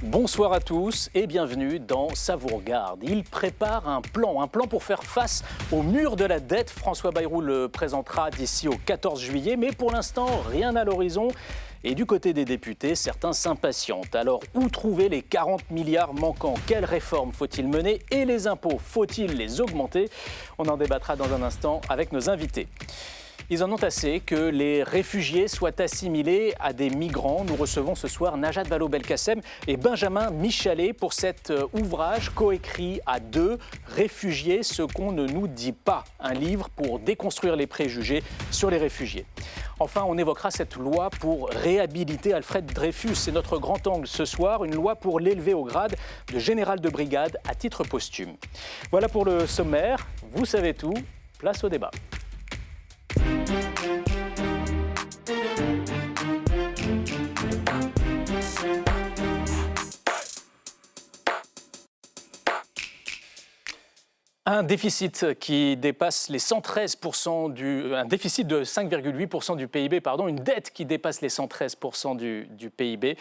Bonsoir à tous et bienvenue dans Ça vous regarde. Il prépare un plan pour faire face au mur de la dette. François Bayrou le présentera d'ici au 14 juillet, mais pour l'instant, rien à l'horizon. Et du côté des députés, certains s'impatientent. Alors, où trouver les 40 milliards manquants? Quelles réformes faut-il mener? Et les impôts, faut-il les augmenter? On en débattra dans un instant avec nos invités. Ils en ont assez que les réfugiés soient assimilés à des migrants. Nous recevons ce soir Najat Vallaud-Belkacem et Benjamin Michalet pour cet ouvrage coécrit à deux, Réfugiés, ce qu'on ne nous dit pas. Un livre pour déconstruire les préjugés sur les réfugiés. Enfin, on évoquera cette loi pour réhabiliter Alfred Dreyfus. C'est notre grand angle ce soir, une loi pour l'élever au grade de général de brigade à titre posthume. Voilà pour le sommaire. Vous savez tout. Place au débat. Un déficit qui dépasse les 113% un déficit de 5,8% du PIB, une dette qui dépasse les 113% du PIB.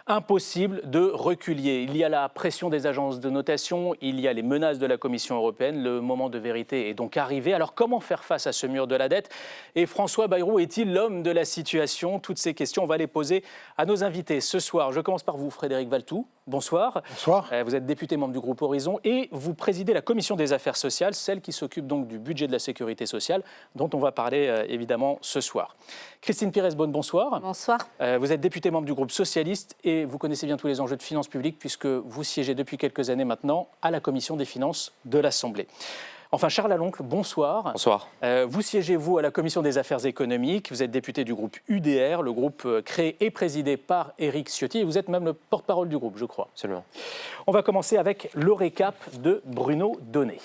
Impossible de reculer. Il y a la pression des agences de notation, il y a les menaces de la Commission européenne. Le moment de vérité est donc arrivé. Alors comment faire face à ce mur de la dette? Et François Bayrou est-il l'homme de la situation? Toutes ces questions, on va les poser à nos invités ce soir. Je commence par vous, Frédéric Valletoux. Bonsoir. Bonsoir. Vous êtes député membre du groupe Horizon et vous présidez la Commission des affaires sociales, celle qui s'occupe donc du budget de la sécurité sociale, dont on va parler évidemment ce soir. Christine Pires-Beaune, bonsoir. Bonsoir. Vous êtes députée membre du groupe socialiste et vous connaissez bien tous les enjeux de finances publiques puisque vous siégez depuis quelques années maintenant à la Commission des finances de l'Assemblée. Enfin, Charles Aloncle, bonsoir. Bonsoir. Vous siégez, vous, à la Commission des affaires économiques. Vous êtes député du groupe UDR, le groupe créé et présidé par Éric Ciotti. Et vous êtes même le porte-parole du groupe, je crois. Absolument. On va commencer avec le récap de Bruno Donnet.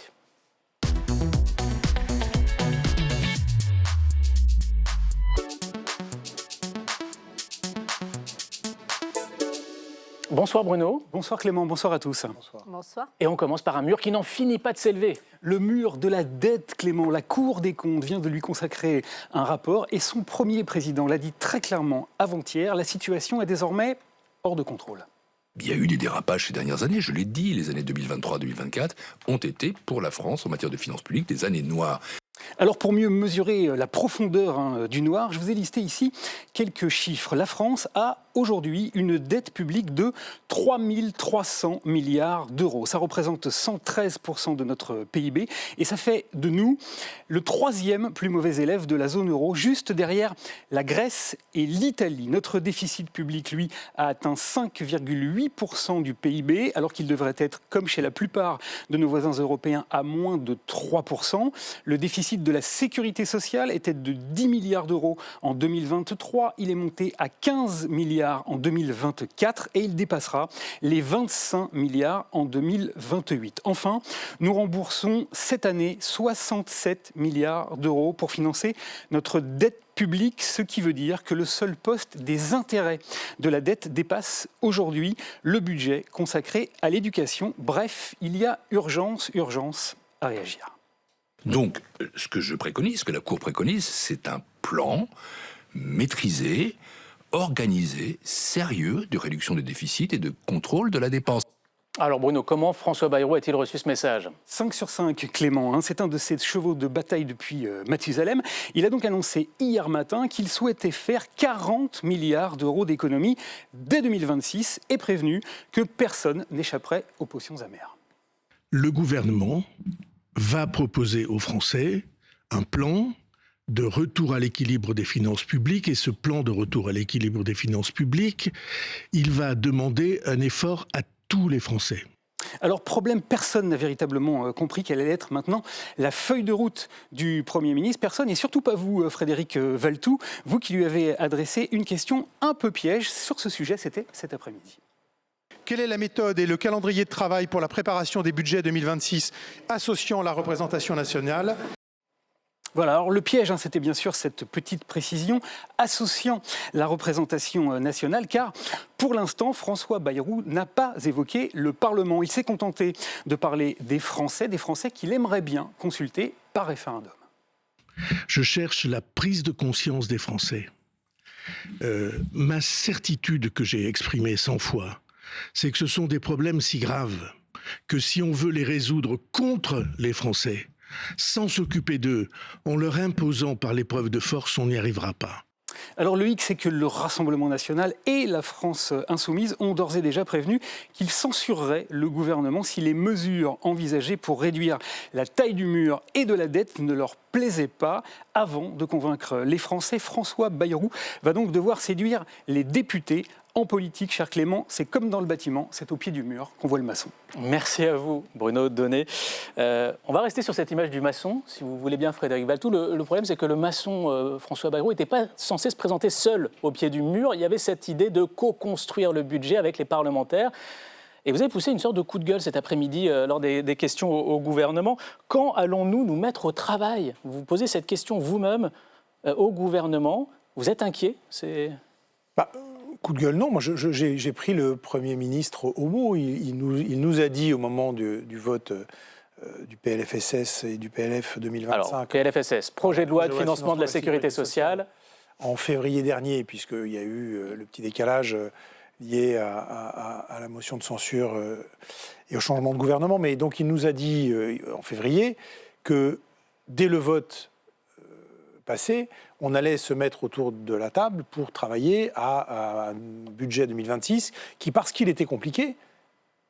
Bonsoir Bruno. Bonsoir Clément, bonsoir à tous. Bonsoir. Et on commence par un mur qui n'en finit pas de s'élever. Le mur de la dette, Clément. La Cour des comptes vient de lui consacrer un rapport et son premier président l'a dit très clairement avant-hier, la situation est désormais hors de contrôle. Il y a eu des dérapages ces dernières années, je l'ai dit, les années 2023-2024 ont été pour la France en matière de finances publiques des années noires. Alors pour mieux mesurer la profondeur du noir, je vous ai listé ici quelques chiffres. La France a aujourd'hui une dette publique de 3 300 milliards d'euros. Ça représente 113% de notre PIB et ça fait de nous le troisième plus mauvais élève de la zone euro, juste derrière la Grèce et l'Italie. Notre déficit public, lui, a atteint 5,8% du PIB, alors qu'il devrait être, comme chez la plupart de nos voisins européens, à moins de 3%. Le déficit de la sécurité sociale était de 10 milliards d'euros en 2023. Il est monté à 15 milliards en 2024 et il dépassera les 25 milliards en 2028. Enfin, nous remboursons cette année 67 milliards d'euros pour financer notre dette publique, ce qui veut dire que le seul poste des intérêts de la dette dépasse aujourd'hui le budget consacré à l'éducation. Bref, il y a urgence à réagir. Donc, ce que je préconise, ce que la Cour préconise, c'est un plan maîtrisé, organisé, sérieux de réduction des déficits et de contrôle de la dépense. Alors Bruno, comment François Bayrou a-t-il reçu ce message? 5 sur 5, Clément, c'est un de ses chevaux de bataille depuis Mathusalem. Il a donc annoncé hier matin qu'il souhaitait faire 40 milliards d'euros d'économies dès 2026 et prévenu que personne n'échapperait aux potions amères. Le gouvernement va proposer aux Français un plan de retour à l'équilibre des finances publiques. Et ce plan de retour à l'équilibre des finances publiques, il va demander un effort à tous les Français. Alors, problème, personne n'a véritablement compris quelle allait être maintenant la feuille de route du Premier ministre. Personne, et surtout pas vous, Frédéric Valletoux, vous qui lui avez adressé une question un peu piège sur ce sujet, c'était cet après-midi. Quelle est la méthode et le calendrier de travail pour la préparation des budgets 2026 associant la représentation nationale ? Voilà, alors le piège, c'était bien sûr cette petite précision associant la représentation nationale, car pour l'instant, François Bayrou n'a pas évoqué le Parlement. Il s'est contenté de parler des Français qu'il aimerait bien consulter par référendum. Je cherche la prise de conscience des Français. Ma certitude que j'ai exprimée 100 fois, c'est que ce sont des problèmes si graves que si on veut les résoudre contre les Français, sans s'occuper d'eux, en leur imposant par l'épreuve de force, on n'y arrivera pas. Alors le hic, c'est que le Rassemblement national et la France insoumise ont d'ores et déjà prévenu qu'ils censureraient le gouvernement si les mesures envisagées pour réduire la taille du mur et de la dette ne leur plaisaient pas. Avant de convaincre les Français, François Bayrou va donc devoir séduire les députés. En politique, cher Clément, c'est comme dans le bâtiment, c'est au pied du mur qu'on voit le maçon. Merci à vous, Bruno Donnet. On va rester sur cette image du maçon, si vous voulez bien, Frédéric Valtou. Le problème, c'est que le maçon François Bayrou n'était pas censé se présenter seul au pied du mur. Il y avait cette idée de co-construire le budget avec les parlementaires. Et vous avez poussé une sorte de coup de gueule cet après-midi lors des questions au gouvernement. Quand allons-nous nous mettre au travail ? Vous posez cette question vous-même au gouvernement. Vous êtes inquiet ? Coup de gueule, non. Moi, j'ai pris le Premier ministre au mot. Il nous a dit au moment du vote du PLFSS et du PLF 2025. Alors, PLFSS, projet de loi de financement de la sécurité sociale. En février dernier, puisqu'il y a eu le petit décalage lié à la motion de censure et au changement de gouvernement. Mais donc, il nous a dit en février que dès le vote passé, on allait se mettre autour de la table pour travailler à un budget 2026 qui, parce qu'il était compliqué,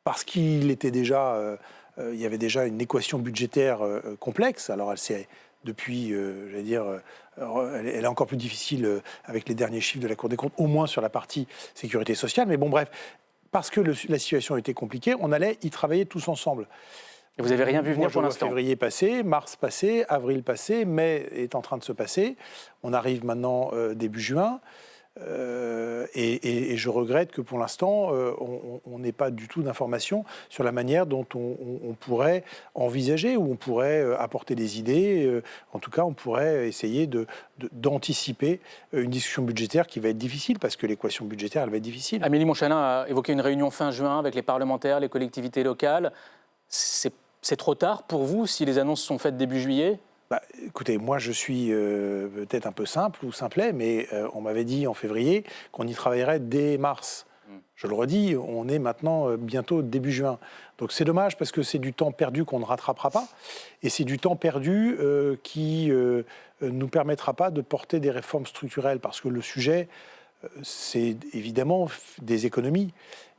parce qu'il était déjà, il y avait déjà une équation budgétaire complexe. Alors elle s'est depuis, j'allais dire, elle est encore plus difficile avec les derniers chiffres de la Cour des comptes, au moins sur la partie sécurité sociale. Mais bon, bref, parce que la situation était compliquée, on allait y travailler tous ensemble. Et vous n'avez rien vu venir pour l'instant ? Février passé, mars passé, avril passé, mai est en train de se passer. On arrive maintenant début juin. Et je regrette que pour l'instant, on n'ait pas du tout d'informations sur la manière dont on pourrait envisager, ou on pourrait apporter des idées. En tout cas, on pourrait essayer d'anticiper une discussion budgétaire qui va être difficile, parce que l'équation budgétaire, elle va être difficile. Amélie Montchalin a évoqué une réunion fin juin avec les parlementaires, les collectivités locales. C'est trop tard pour vous si les annonces sont faites début juillet ? Écoutez, moi je suis peut-être un peu simple ou simplet, mais on m'avait dit en février qu'on y travaillerait dès mars. Je le redis, on est maintenant bientôt début juin. Donc c'est dommage, parce que c'est du temps perdu qu'on ne rattrapera pas, et c'est du temps perdu qui nous permettra pas de porter des réformes structurelles, parce que le sujet, c'est évidemment des économies,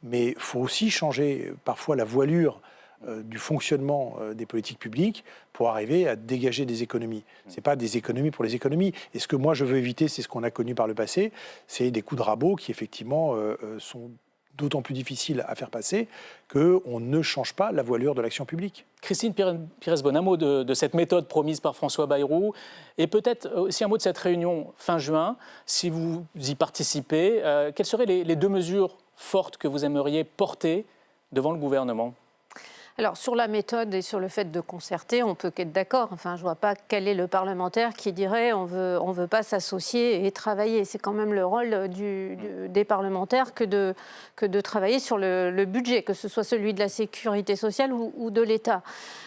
mais il faut aussi changer parfois la voilure du fonctionnement des politiques publiques pour arriver à dégager des économies. Ce n'est pas des économies pour les économies. Et ce que moi je veux éviter, c'est ce qu'on a connu par le passé, c'est des coups de rabot qui effectivement sont d'autant plus difficiles à faire passer qu'on ne change pas la voilure de l'action publique. Christine Pires-Beaune, un mot de cette méthode promise par François Bayrou, et peut-être aussi un mot de cette réunion fin juin. Si vous y participez, quelles seraient les deux mesures fortes que vous aimeriez porter devant le gouvernement ? Alors, sur la méthode et sur le fait de concerter, on peut qu'être d'accord. Enfin, je ne vois pas quel est le parlementaire qui dirait on veut pas s'associer et travailler. C'est quand même le rôle des parlementaires que de travailler sur le budget, que ce soit celui de la sécurité sociale ou de l'État.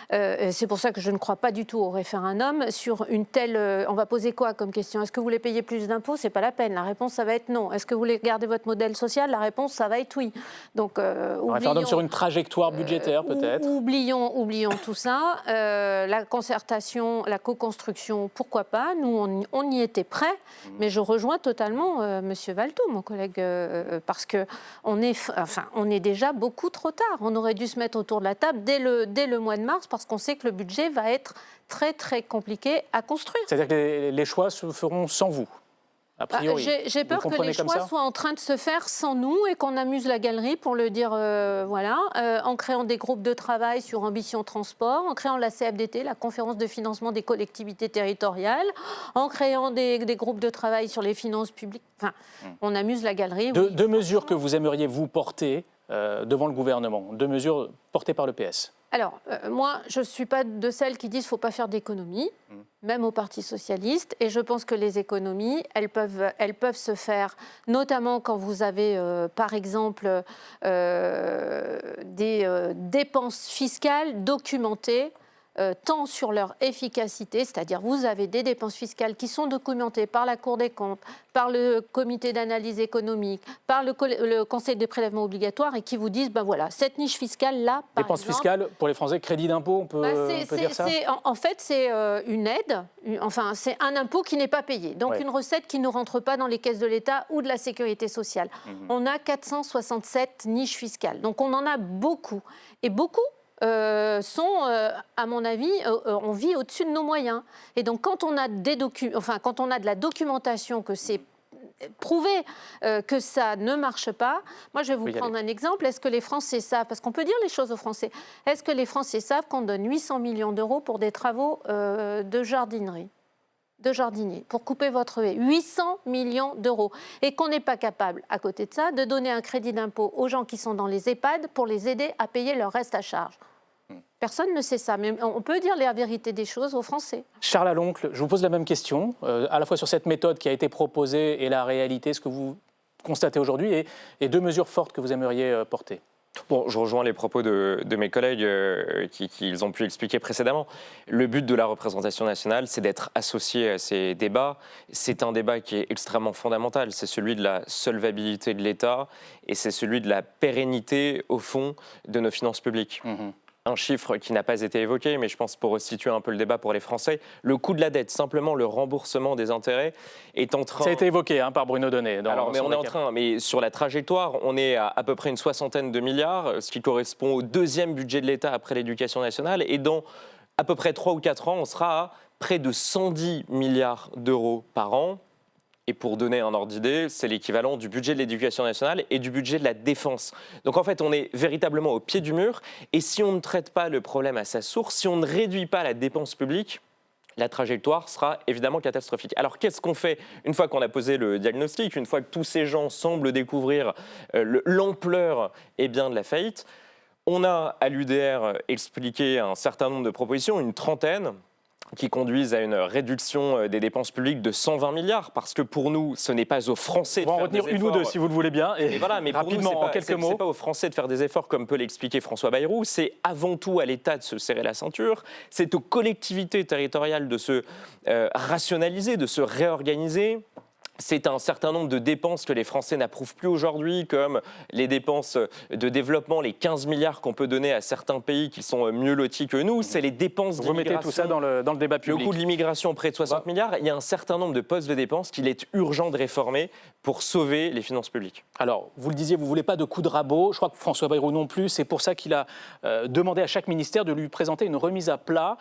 C'est pour ça que je ne crois pas du tout au référendum sur une telle... on va poser quoi comme question ? Est-ce que vous voulez payer plus d'impôts ? C'est pas la peine. La réponse, ça va être non. Est-ce que vous voulez garder votre modèle social ? La réponse, ça va être oui. Donc, un référendum sur une trajectoire budgétaire, peut-être ? Oublions tout ça. La concertation, la co-construction, pourquoi pas ? Nous, on y était prêts, mais je rejoins totalement M. Valtou, mon collègue, parce qu'on est déjà beaucoup trop tard. On aurait dû se mettre autour de la table dès le mois de mars, parce qu'on sait que le budget va être très, très compliqué à construire. C'est-à-dire que les choix se feront sans vous, a priori. J'ai peur que les choix soient en train de se faire sans nous et qu'on amuse la galerie, pour le dire, en créant des groupes de travail sur Ambition Transport, en créant la CFDT, la conférence de financement des collectivités territoriales, en créant des groupes de travail sur les finances publiques. Enfin, on amuse la galerie. Deux mesures que vous aimeriez vous porter devant le gouvernement, deux mesures portées par le PS. Alors, moi, je ne suis pas de celles qui disent qu'il ne faut pas faire d'économies, même au Parti socialiste. Et je pense que les économies, elles peuvent se faire, notamment quand vous avez, par exemple, des dépenses fiscales documentées tant sur leur efficacité, c'est-à-dire vous avez des dépenses fiscales qui sont documentées par la Cour des comptes, par le comité d'analyse économique, par le Conseil des prélèvements obligatoires et qui vous disent, ben voilà, cette niche fiscale-là, par Dépenses exemple, fiscales, pour les Français, crédit d'impôt, on peut dire ça? en fait, c'est une aide, enfin, c'est un impôt qui n'est pas payé. Donc, Ouais. une recette qui ne rentre pas dans les caisses de l'État ou de la sécurité sociale. On a 467 niches fiscales. Donc, on en a beaucoup. Et beaucoup sont, à mon avis, on vit au-dessus de nos moyens. Et donc, quand on a quand on a de la documentation que c'est prouvé que ça ne marche pas. Moi, je vais vous prendre un exemple. Est-ce que les Français savent, parce qu'on peut dire les choses aux Français, est-ce que les Français savent qu'on donne 800 millions d'euros pour des travaux de jardinerie, de jardinier, pour couper votre haie? 800 millions d'euros. Et qu'on n'est pas capable, à côté de ça, de donner un crédit d'impôt aux gens qui sont dans les EHPAD pour les aider à payer leur reste à charge. Personne ne sait ça, mais on peut dire la vérité des choses aux Français. Charles Aloncle, je vous pose la même question, à la fois sur cette méthode qui a été proposée et la réalité, ce que vous constatez aujourd'hui, et deux mesures fortes que vous aimeriez porter. Bon, je rejoins les propos de mes collègues qu'ils ont pu expliquer précédemment. Le but de la représentation nationale, c'est d'être associé à ces débats. C'est un débat qui est extrêmement fondamental. C'est celui de la solvabilité de l'État et c'est celui de la pérennité, au fond, de nos finances publiques. Un chiffre qui n'a pas été évoqué, mais je pense pour resituer un peu le débat pour les Français, le coût de la dette, simplement le remboursement des intérêts, est en train... Ça a été évoqué par Bruno Donnet. Mais sur la trajectoire, on est à peu près une 60aine de milliards, ce qui correspond au deuxième budget de l'État après l'éducation nationale, et dans à peu près 3 ou 4 ans, on sera à près de 110 milliards d'euros par an. Et pour donner un ordre d'idée, c'est l'équivalent du budget de l'éducation nationale et du budget de la défense. Donc en fait, on est véritablement au pied du mur. Et si on ne traite pas le problème à sa source, si on ne réduit pas la dépense publique, la trajectoire sera évidemment catastrophique. Alors qu'est-ce qu'on fait une fois qu'on a posé le diagnostic, une fois que tous ces gens semblent découvrir l'ampleur de la faillite? On a à l'UDR expliqué un certain nombre de propositions, une trentaine, qui conduisent à une réduction des dépenses publiques de 120 milliards, parce que pour nous, ce n'est pas aux Français de faire des efforts. On va en retenir une ou deux, si vous le voulez bien, et voilà, mais rapidement, pour nous, en quelques mots. Ce n'est pas aux Français de faire des efforts, comme peut l'expliquer François Bayrou, c'est avant tout à l'État de se serrer la ceinture, c'est aux collectivités territoriales de se rationaliser, de se réorganiser. C'est un certain nombre de dépenses que les Français n'approuvent plus aujourd'hui, comme les dépenses de développement, les 15 milliards qu'on peut donner à certains pays qui sont mieux lotis que nous. C'est les dépenses d'immigration. Vous mettez tout ça dans le débat public. Le coût de l'immigration, près de 60 milliards. Il y a un certain nombre de postes de dépenses qu'il est urgent de réformer pour sauver les finances publiques. Alors, vous le disiez, vous ne voulez pas de coup de rabot. Je crois que François Bayrou non plus. C'est pour ça qu'il a demandé à chaque ministère de lui présenter une remise à plat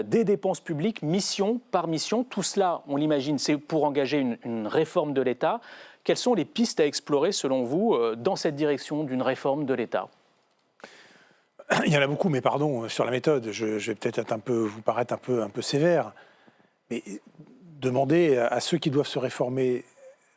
des dépenses publiques, mission par mission. Tout cela, on l'imagine, c'est pour engager une réforme de l'État. Quelles sont les pistes à explorer, selon vous, dans cette direction d'une réforme de l'État? Il y en a beaucoup, mais pardon, sur la méthode, je vais peut-être vous paraître un peu sévère, mais demander à ceux qui doivent se réformer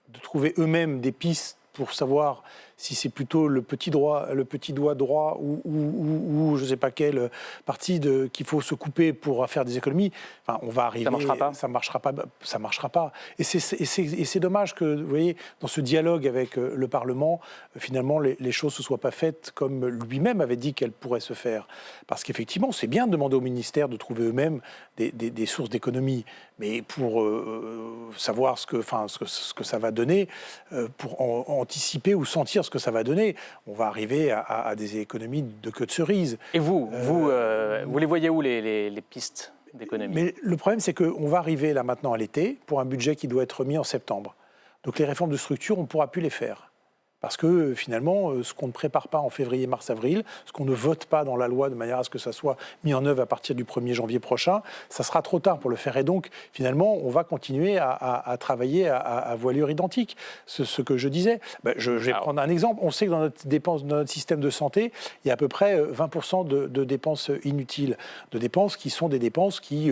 de trouver eux-mêmes des pistes pour savoir si c'est plutôt le petit doigt droit ou je ne sais pas quelle partie qu'il faut se couper pour faire des économies. Enfin, on va arriver. Ça marchera pas. Et c'est dommage que, vous voyez, dans ce dialogue avec le Parlement, finalement, les choses ne se soient pas faites comme lui-même avait dit qu'elles pourraient se faire. Parce qu'effectivement, c'est bien de demander au ministère de trouver eux-mêmes des sources d'économie, mais pour savoir ce que ça va donner, pour anticiper ou sentir ce que ça va donner, on va arriver à des économies de queue de cerise. Et vous les voyez où, les pistes d'économie? Mais le problème, c'est qu'on va arriver là maintenant à l'été pour un budget qui doit être remis en septembre. Donc les réformes de structure, on ne pourra plus les faire. Parce que finalement, ce qu'on ne prépare pas en février, mars, avril, ce qu'on ne vote pas dans la loi de manière à ce que ça soit mis en œuvre à partir du 1er janvier prochain, ça sera trop tard pour le faire. Et donc, finalement, on va continuer à travailler à voilure identique. Ce que je disais, je vais prendre un exemple. On sait que dans notre système de santé, il y a à peu près 20% de dépenses inutiles, de dépenses qui sont des dépenses qui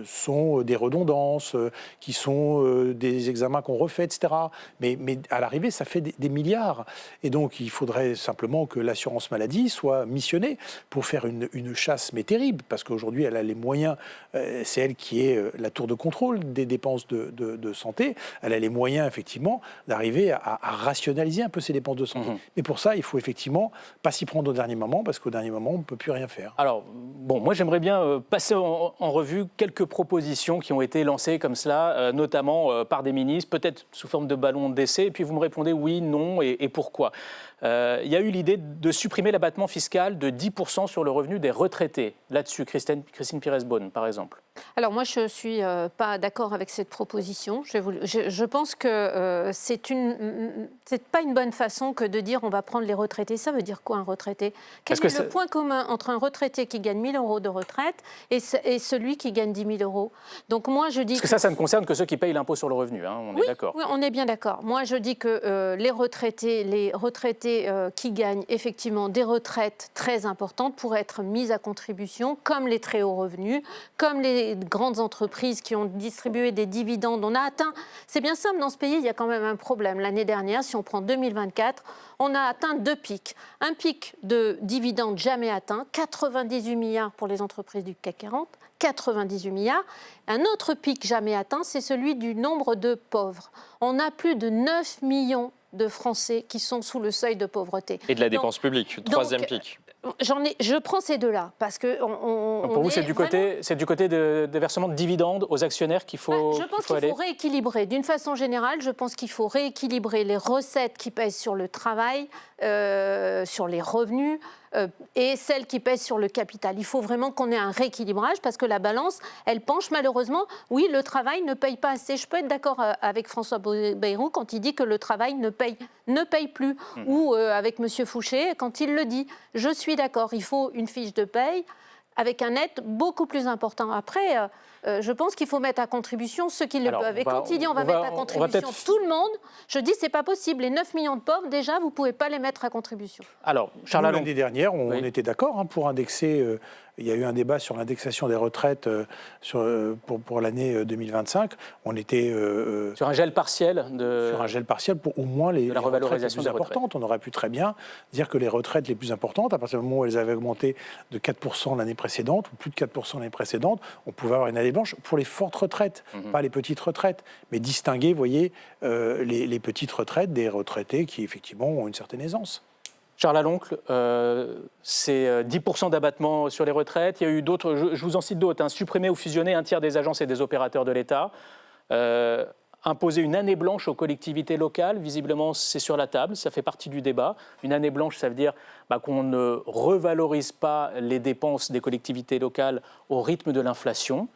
sont des redondances, qui sont des examens qu'on refait, etc. Mais à l'arrivée, ça fait des des milliards. Et donc, il faudrait simplement que l'assurance maladie soit missionnée pour faire une chasse, mais terrible, parce qu'aujourd'hui, elle a les moyens, c'est elle qui est la tour de contrôle des dépenses de santé, elle a les moyens, effectivement, d'arriver à rationaliser un peu ces dépenses de santé. Mais pour ça, il faut effectivement pas s'y prendre au dernier moment, parce qu'au dernier moment, on ne peut plus rien faire. Alors, bon, moi j'aimerais bien passer en revue quelques propositions qui ont été lancées comme cela, notamment par des ministres, peut-être sous forme de ballon d'essai, et puis vous me répondez oui, non, et pourquoi. Il y a eu l'idée de supprimer l'abattement fiscal de 10% sur le revenu des retraités. Là-dessus, Christine Pires-Beaune, par exemple. Alors moi, je ne suis pas d'accord avec cette proposition. Je pense que c'est pas une bonne façon que de dire on va prendre les retraités. Ça veut dire quoi un retraité? Quel est le point commun entre un retraité qui gagne 1 000 euros de retraite et celui qui gagne 10 000 euros? Donc moi, je dis Parce que ça ne concerne que ceux qui payent l'impôt sur le revenu, hein, on est d'accord. Oui, on est bien d'accord. Moi, je dis que les retraités qui gagnent effectivement des retraites très importantes pourraient être mis à contribution, comme les très hauts revenus, comme les grandes entreprises qui ont distribué des dividendes. On a atteint, c'est bien simple, dans ce pays, il y a quand même un problème. L'année dernière, si on prend 2024, on a atteint 2 pics. Un pic de dividendes jamais atteint, 98 milliards pour les entreprises du CAC 40, 98 milliards. Un autre pic jamais atteint, c'est celui du nombre de pauvres. On a plus de 9 millions de Français qui sont sous le seuil de pauvreté. Et de la dépense publique, troisième pic. Je prends ces deux-là parce que pour vous, c'est du côté des versements de dividendes aux actionnaires qu'il faut. Je pense qu'il faut rééquilibrer. D'une façon générale, je pense qu'il faut rééquilibrer les recettes qui pèsent sur le travail, sur les revenus et celles qui pèsent sur le capital. Il faut vraiment qu'on ait un rééquilibrage parce que la balance, elle penche malheureusement. Oui, le travail ne paye pas assez. Je peux être d'accord avec François Bayrou quand il dit que le travail ne paye plus. Ou avec M. Fouché quand il le dit. Je suis d'accord, il faut une fiche de paye avec un net beaucoup plus important. Après, je pense qu'il faut mettre à contribution ceux qui le peuvent. Et quand il dit on va mettre à contribution tout le monde, je dis c'est pas possible. Les 9 millions de pauvres, déjà, vous ne pouvez pas les mettre à contribution. Alors, Charles Allon. L'année dernière, on était d'accord pour indexer. Il y a eu un débat sur l'indexation des retraites pour l'année 2025. On était sur un gel partiel sur un gel partiel pour au moins les retraites les plus importantes. On aurait pu très bien dire que les retraites les plus importantes, à partir du moment où elles avaient augmenté de 4% l'année précédente ou plus de 4% l'année précédente, on pouvait avoir une année blanche pour les fortes retraites, pas les petites retraites, mais distinguer, vous voyez, les petites retraites des retraités qui effectivement ont une certaine aisance. Charles Alloncle, c'est 10% d'abattement sur les retraites. Il y a eu d'autres, je vous en cite d'autres, supprimer ou fusionner un tiers des agences et des opérateurs de l'État, imposer une année blanche aux collectivités locales. Visiblement, c'est sur la table, ça fait partie du débat. Une année blanche, ça veut dire qu'on ne revalorise pas les dépenses des collectivités locales au rythme de l'inflation.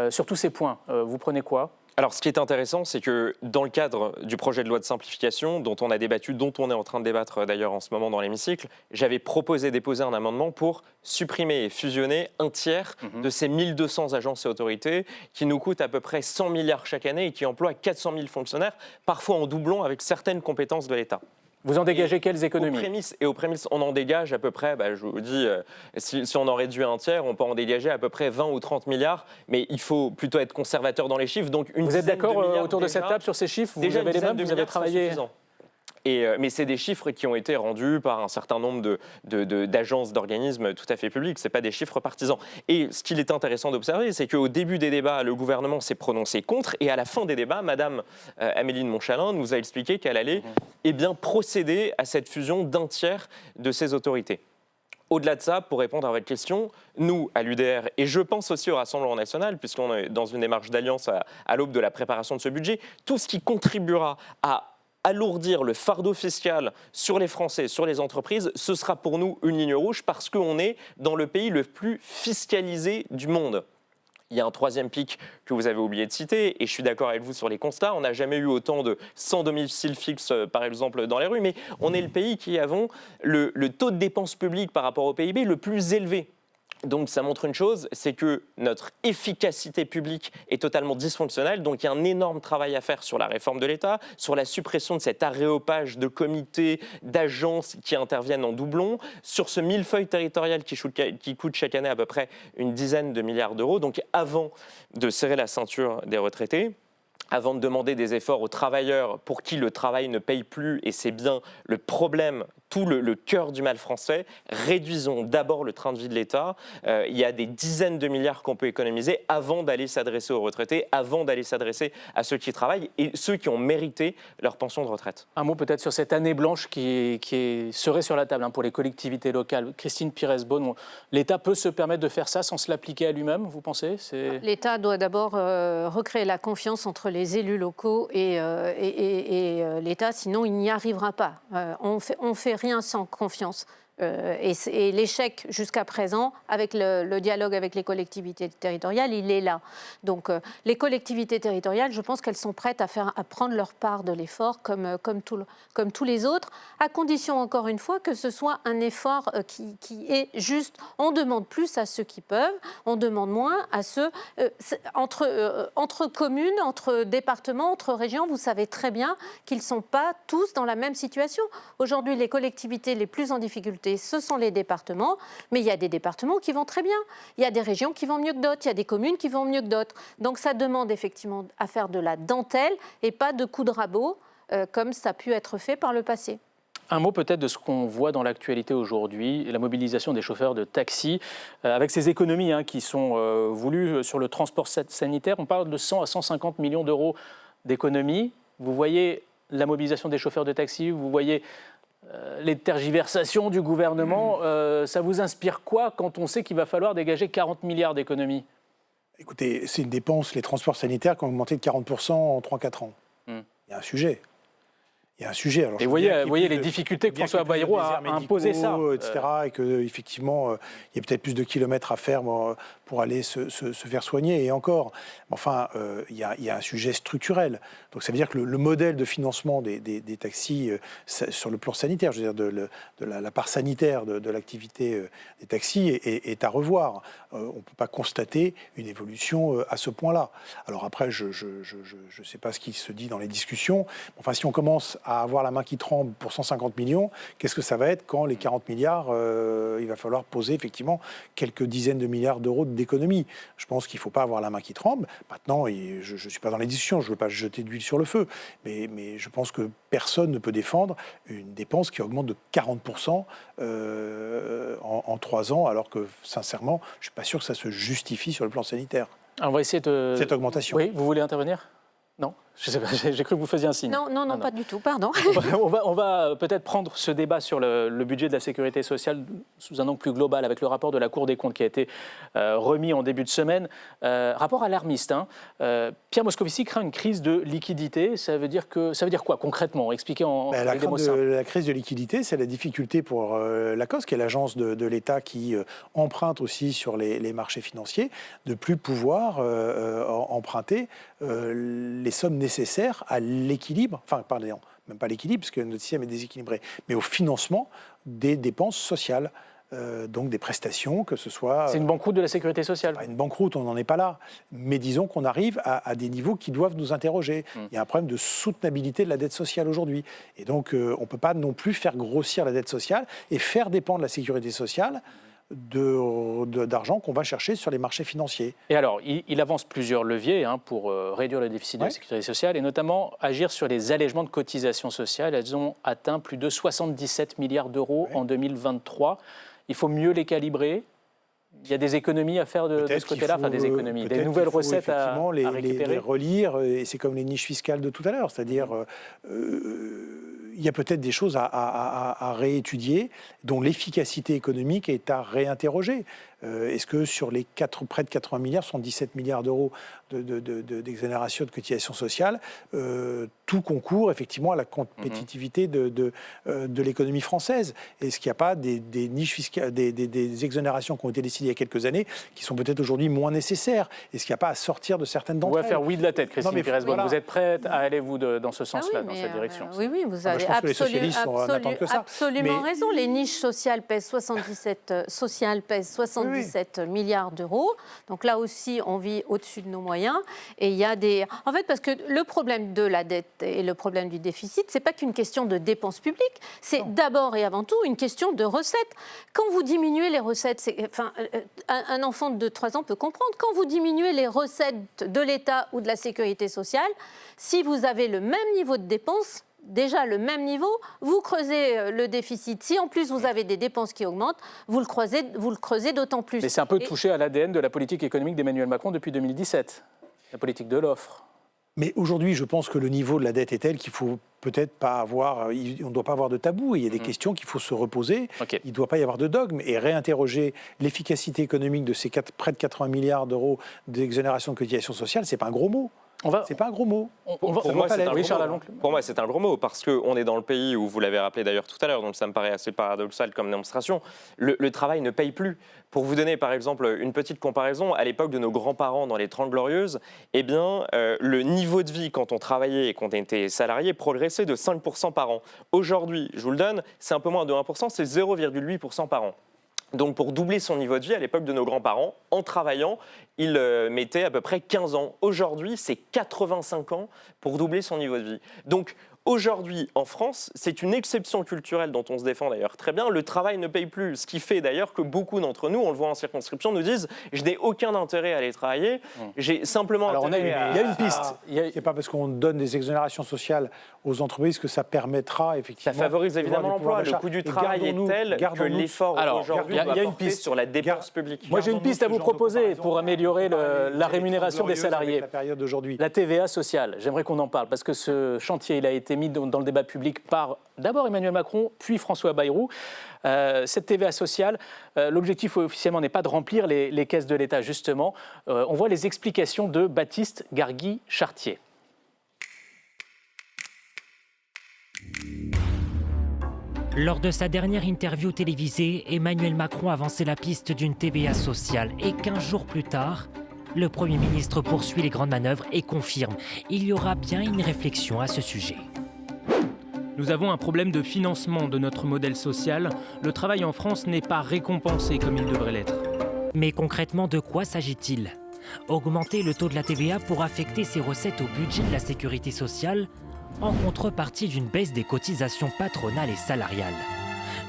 Sur tous ces points, vous prenez quoi ? Alors, ce qui est intéressant, c'est que dans le cadre du projet de loi de simplification, dont on a débattu, dont on est en train de débattre d'ailleurs en ce moment dans l'hémicycle, j'avais déposé un amendement pour supprimer et fusionner un tiers de ces 1200 agences et autorités qui nous coûtent à peu près 100 milliards chaque année et qui emploient 400 000 fonctionnaires, parfois en doublon avec certaines compétences de l'État. Vous en dégagez quelles économies ? Aux prémices, on en dégage à peu près, je vous dis, si on en réduit un tiers, on peut en dégager à peu près 20 ou 30 milliards, mais il faut plutôt être conservateur dans les chiffres. Donc vous êtes d'accord autour de cette table sur ces chiffres ? Vous avez les mêmes, vous avez travaillé. Mais c'est des chiffres qui ont été rendus par un certain nombre d'agences, d'organismes tout à fait publics. Ce n'est pas des chiffres partisans. Et ce qu'il est intéressant d'observer, c'est qu'au début des débats, le gouvernement s'est prononcé contre. Et à la fin des débats, Mme Amélie de Montchalin nous a expliqué qu'elle allait procéder à cette fusion d'un tiers de ces autorités. Au-delà de ça, pour répondre à votre question, nous, à l'UDR, et je pense aussi au Rassemblement national, puisqu'on est dans une démarche d'alliance à l'aube de la préparation de ce budget, tout ce qui contribuera à alourdir le fardeau fiscal sur les Français, sur les entreprises, ce sera pour nous une ligne rouge parce qu'on est dans le pays le plus fiscalisé du monde. Il y a un troisième pic que vous avez oublié de citer, et je suis d'accord avec vous sur les constats. On n'a jamais eu autant de sans domicile fixe, par exemple, dans les rues, mais on est le pays qui avons le taux de dépenses publiques par rapport au PIB le plus élevé. Donc ça montre une chose, c'est que notre efficacité publique est totalement dysfonctionnelle. Donc il y a un énorme travail à faire sur la réforme de l'État, sur la suppression de cet aréopage de comités, d'agences qui interviennent en doublon, sur ce millefeuille territorial qui coûte chaque année à peu près une dizaine de milliards d'euros. Donc avant de serrer la ceinture des retraités, avant de demander des efforts aux travailleurs pour qui le travail ne paye plus, et c'est bien le problème, tout le cœur du mal français, réduisons d'abord le train de vie de l'État. Il y a des dizaines de milliards qu'on peut économiser avant d'aller s'adresser aux retraités, avant d'aller s'adresser à ceux qui travaillent et ceux qui ont mérité leur pension de retraite. Un mot peut-être sur cette année blanche qui serait sur la table pour les collectivités locales. Christine Pires-Beaune, l'État peut se permettre de faire ça sans se l'appliquer à lui-même, vous pensez ? L'État doit d'abord recréer la confiance entre les élus locaux et l'État, sinon il n'y arrivera pas. On fait rien sans confiance. Et l'échec jusqu'à présent, avec le dialogue avec les collectivités territoriales, il est là. Donc les collectivités territoriales, je pense qu'elles sont prêtes à prendre leur part de l'effort, comme tous les autres, à condition, encore une fois, que ce soit un effort qui est juste. On demande plus à ceux qui peuvent, on demande moins à ceux... entre communes, entre départements, entre régions, vous savez très bien qu'ils ne sont pas tous dans la même situation. Aujourd'hui, les collectivités les plus en difficulté, ce sont les départements, mais il y a des départements qui vont très bien. Il y a des régions qui vont mieux que d'autres, il y a des communes qui vont mieux que d'autres. Donc ça demande effectivement à faire de la dentelle et pas de coups de rabot, comme ça a pu être fait par le passé. Un mot peut-être de ce qu'on voit dans l'actualité aujourd'hui, la mobilisation des chauffeurs de taxi, avec ces économies qui sont voulues sur le transport sanitaire. On parle de 100 à 150 millions d'euros d'économies. Vous voyez la mobilisation des chauffeurs de taxi, vous voyez... les tergiversations du gouvernement, ça vous inspire quoi quand on sait qu'il va falloir dégager 40 milliards d'économies ? Écoutez, c'est une dépense, les transports sanitaires qui ont augmenté de 40% en 3-4 ans. Il y a un sujet. Il y a un sujet. Alors, et vous voyez les difficultés que François Bayrou a imposé ça. Etc. Et qu'effectivement, il y a peut-être plus de kilomètres à faire pour aller se faire soigner. Et encore, enfin, il y a un sujet structurel. Donc ça veut dire que le modèle de financement des taxis sur le plan sanitaire, je veux dire de la part sanitaire de l'activité des taxis est à revoir. On ne peut pas constater une évolution à ce point-là. Alors après, je ne sais pas ce qui se dit dans les discussions. Enfin, si on commence à avoir la main qui tremble pour 150 millions, qu'est-ce que ça va être quand les 40 milliards, il va falloir poser effectivement quelques dizaines de milliards d'euros d'économie. Je pense qu'il ne faut pas avoir la main qui tremble. Maintenant, je ne suis pas dans les discussions, je ne veux pas jeter d'huile sur le feu, mais je pense que personne ne peut défendre une dépense qui augmente de 40% en 3 ans, alors que sincèrement, je ne suis pas sûr que ça se justifie sur le plan sanitaire. Alors on va essayer de... Cette augmentation. Oui, vous voulez intervenir ? Non, je sais pas, j'ai cru que vous faisiez un signe. Non, pas du tout, pardon. On va peut-être prendre ce débat sur le budget de la sécurité sociale sous un angle plus global avec le rapport de la Cour des comptes qui a été remis en début de semaine. Rapport alarmiste. Pierre Moscovici craint une crise de liquidité. Ça veut dire quoi concrètement ? Expliquez avec des mots simples. La crise de liquidité, c'est la difficulté pour l'ACOS, qui est l'agence de l'État qui emprunte aussi sur les marchés financiers, de plus pouvoir emprunter les sommes nécessaires à l'équilibre, enfin, pardon, même pas l'équilibre, parce que notre système est déséquilibré, mais au financement des dépenses sociales, donc des prestations, que ce soit... C'est une banqueroute de la sécurité sociale. Une banqueroute, on n'en est pas là. Mais disons qu'on arrive à des niveaux qui doivent nous interroger. Il y a un problème de soutenabilité de la dette sociale aujourd'hui. Et donc, on ne peut pas non plus faire grossir la dette sociale et faire dépendre la sécurité sociale d'argent qu'on va chercher sur les marchés financiers. Et alors, il avance plusieurs leviers pour réduire le déficit de la sécurité sociale et notamment agir sur les allègements de cotisations sociales. Elles ont atteint plus de 77 milliards d'euros en 2023. Il faut mieux les calibrer. Il y a des économies à faire de ce côté-là, des nouvelles recettes à récupérer. Les relire, et c'est comme les niches fiscales de tout à l'heure, c'est-à-dire il y a peut-être des choses à réétudier, dont l'efficacité économique est à réinterroger. Est-ce que sur les près de 80 milliards, 77 milliards d'euros d'exonération de cotisations sociales, tout concourt effectivement à la compétitivité de l'économie française? Est-ce qu'il n'y a pas des niches fiscales, des exonérations qui ont été décidées il y a quelques années, qui sont peut-être aujourd'hui moins nécessaires? Est-ce qu'il n'y a pas à sortir de certaines d'entre elles? Vous allez faire oui de la tête, Christine Pires-Beaune. Voilà. Vous êtes prête à aller dans ce sens-là, dans cette direction? Oui, vous avez absolument raison. Les niches sociales pèsent 77 77 milliards d'euros. Donc là aussi, on vit au-dessus de nos moyens. Et il y a des... En fait, parce que le problème de la dette et le problème du déficit, c'est pas qu'une question de dépenses publiques, c'est d'abord et avant tout une question de recettes. Quand vous diminuez les recettes, un enfant de 3 ans peut comprendre, quand vous diminuez les recettes de l'État ou de la sécurité sociale, si vous avez le même niveau de dépenses, déjà le même niveau, vous creusez le déficit. Si en plus vous avez des dépenses qui augmentent, vous le creusez d'autant plus. Mais c'est un peu touché à l'ADN de la politique économique d'Emmanuel Macron depuis 2017, la politique de l'offre. Mais aujourd'hui, je pense que le niveau de la dette est tel qu'il faut peut-être pas avoir, on ne doit pas avoir de tabou. Il y a des questions qu'il faut se reposer. Okay. Il ne doit pas y avoir de dogme et réinterroger l'efficacité économique de ces près de 80 milliards d'euros d'exonération de cotisation sociale. C'est pas un gros mot. C'est pas un gros mot. Pour moi, c'est un gros mot parce qu'on est dans le pays où, vous l'avez rappelé d'ailleurs tout à l'heure, donc ça me paraît assez paradoxal comme démonstration, le travail ne paye plus. Pour vous donner par exemple une petite comparaison, à l'époque de nos grands-parents dans les 30 Glorieuses, eh bien, le niveau de vie quand on travaillait et qu'on était salarié progressait de 5% par an. Aujourd'hui, je vous le donne, c'est un peu moins de 1%, c'est 0,8% par an. Donc pour doubler son niveau de vie, à l'époque de nos grands-parents, en travaillant, il mettait à peu près 15 ans. Aujourd'hui, c'est 85 ans pour doubler son niveau de vie. Donc aujourd'hui, en France, c'est une exception culturelle dont on se défend d'ailleurs très bien. Le travail ne paye plus, ce qui fait d'ailleurs que beaucoup d'entre nous, on le voit en circonscription, nous disent « je n'ai aucun intérêt à aller travailler, j'ai simplement intérêt à... » Il y a une piste. C'est pas parce qu'on donne des exonérations sociales aux entreprises que ça permettra effectivement... Ça favorise évidemment l'emploi. Le coût du travail est tel que l'effort aujourd'hui doit porter sur la dépense publique. Moi, j'ai une piste à vous proposer pour améliorer la rémunération des salariés. La TVA sociale. J'aimerais qu'on en parle parce que ce chantier, il a été mis dans le débat public par d'abord Emmanuel Macron, puis François Bayrou. Cette TVA sociale, l'objectif officiellement n'est pas de remplir les caisses de l'État, justement. On voit les explications de Baptiste Gargui-Chartier. Lors de sa dernière interview télévisée, Emmanuel Macron avançait la piste d'une TVA sociale. Et 15 jours plus tard, le Premier ministre poursuit les grandes manœuvres et confirme qu'il y aura bien une réflexion à ce sujet. Nous avons un problème de financement de notre modèle social. Le travail en France n'est pas récompensé comme il devrait l'être. Mais concrètement, de quoi s'agit-il ? Augmenter le taux de la TVA pour affecter ses recettes au budget de la sécurité sociale en contrepartie d'une baisse des cotisations patronales et salariales.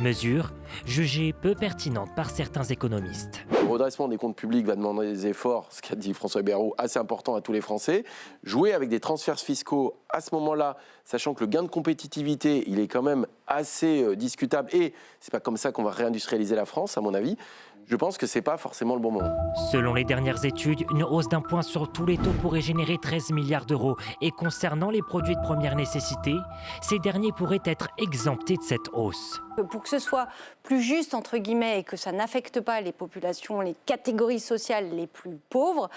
Mesure jugée peu pertinente par certains économistes. Le redressement des comptes publics va demander des efforts, ce qu'a dit François Bayrou, assez importants à tous les Français. Jouer avec des transferts fiscaux à ce moment-là, sachant que le gain de compétitivité, il est quand même assez discutable et c'est pas comme ça qu'on va réindustrialiser la France, à mon avis. Je pense que c'est pas forcément le bon moment. Selon les dernières études, une hausse d'1 point sur tous les taux pourrait générer 13 milliards d'euros. Et concernant les produits de première nécessité, ces derniers pourraient être exemptés de cette hausse. Pour que ce soit plus juste, entre guillemets, et que ça n'affecte pas les populations, les catégories sociales les plus pauvres,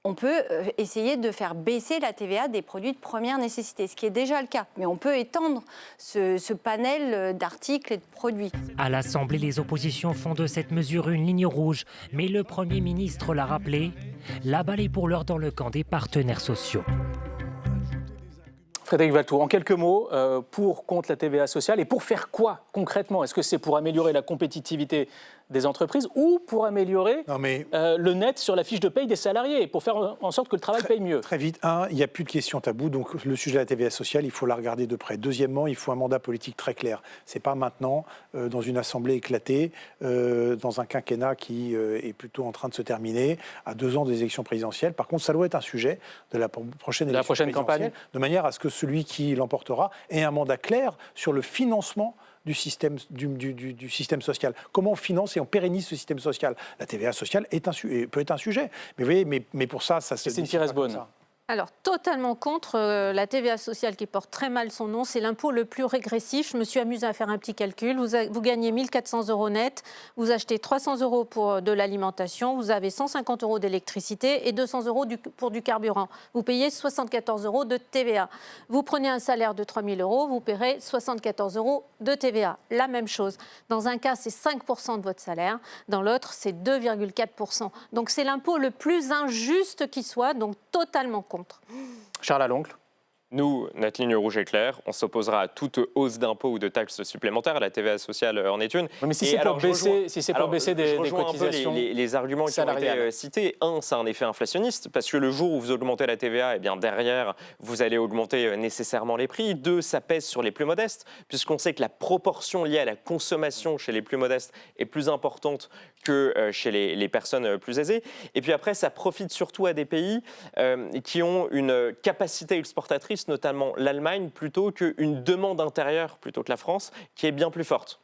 on peut essayer de faire baisser la TVA des produits de première nécessité, ce qui est déjà le cas. Mais on peut étendre ce panel d'articles et de produits. À l'Assemblée, les oppositions font de cette mesure une ligne rouge. Mais le Premier ministre l'a rappelé, la balle est pour l'heure dans le camp des partenaires sociaux. Frédéric Valletoux, en quelques mots, pour, contre la TVA sociale et pour faire quoi concrètement ? Est-ce que c'est pour améliorer la compétitivité des entreprises ou pour améliorer le net sur la fiche de paye des salariés, pour faire en sorte que le travail paye mieux? Très vite, il n'y a plus de questions tabou, donc le sujet de la TVA sociale, il faut la regarder de près. Deuxièmement, il faut un mandat politique très clair. Ce n'est pas maintenant, dans une assemblée éclatée, dans un quinquennat qui est plutôt en train de se terminer, à 2 ans des élections présidentielles. Par contre, ça doit être un sujet de la prochaine élection présidentielle, campagne, de manière à ce que celui qui l'emportera ait un mandat clair sur le financement du système social. Comment on finance et on pérennise ce système social? La TVA sociale peut être un sujet. Mais vous voyez, mais pour ça se décide pas comme ça. Alors, totalement contre la TVA sociale qui porte très mal son nom. C'est l'impôt le plus régressif. Je me suis amusée à faire un petit calcul. Vous gagnez 1 400 € net, vous achetez 300 € pour de l'alimentation, vous avez 150 € d'électricité et 200 € pour du carburant. Vous payez 74 € de TVA. Vous prenez un salaire de 3 000 €, vous paierez 74 € de TVA. La même chose. Dans un cas, c'est 5% de votre salaire. Dans l'autre, c'est 2,4%. Donc, c'est l'impôt le plus injuste qui soit, donc totalement contre. Charles Aloncle. Nous, notre ligne rouge est claire, on s'opposera à toute hausse d'impôts ou de taxes supplémentaires, la TVA sociale en est une. Oui, mais si c'est pour baisser des cotisations un peu les arguments qui ont été cités. Un, c'est un effet inflationniste, parce que le jour où vous augmentez la TVA, eh bien derrière, vous allez augmenter nécessairement les prix. Deux, ça pèse sur les plus modestes, puisqu'on sait que la proportion liée à la consommation chez les plus modestes est plus importante que chez les personnes plus aisées. Et puis après, ça profite surtout à des pays qui ont une capacité exportatrice, notamment l'Allemagne, plutôt qu'une demande intérieure, plutôt que la France, qui est bien plus forte.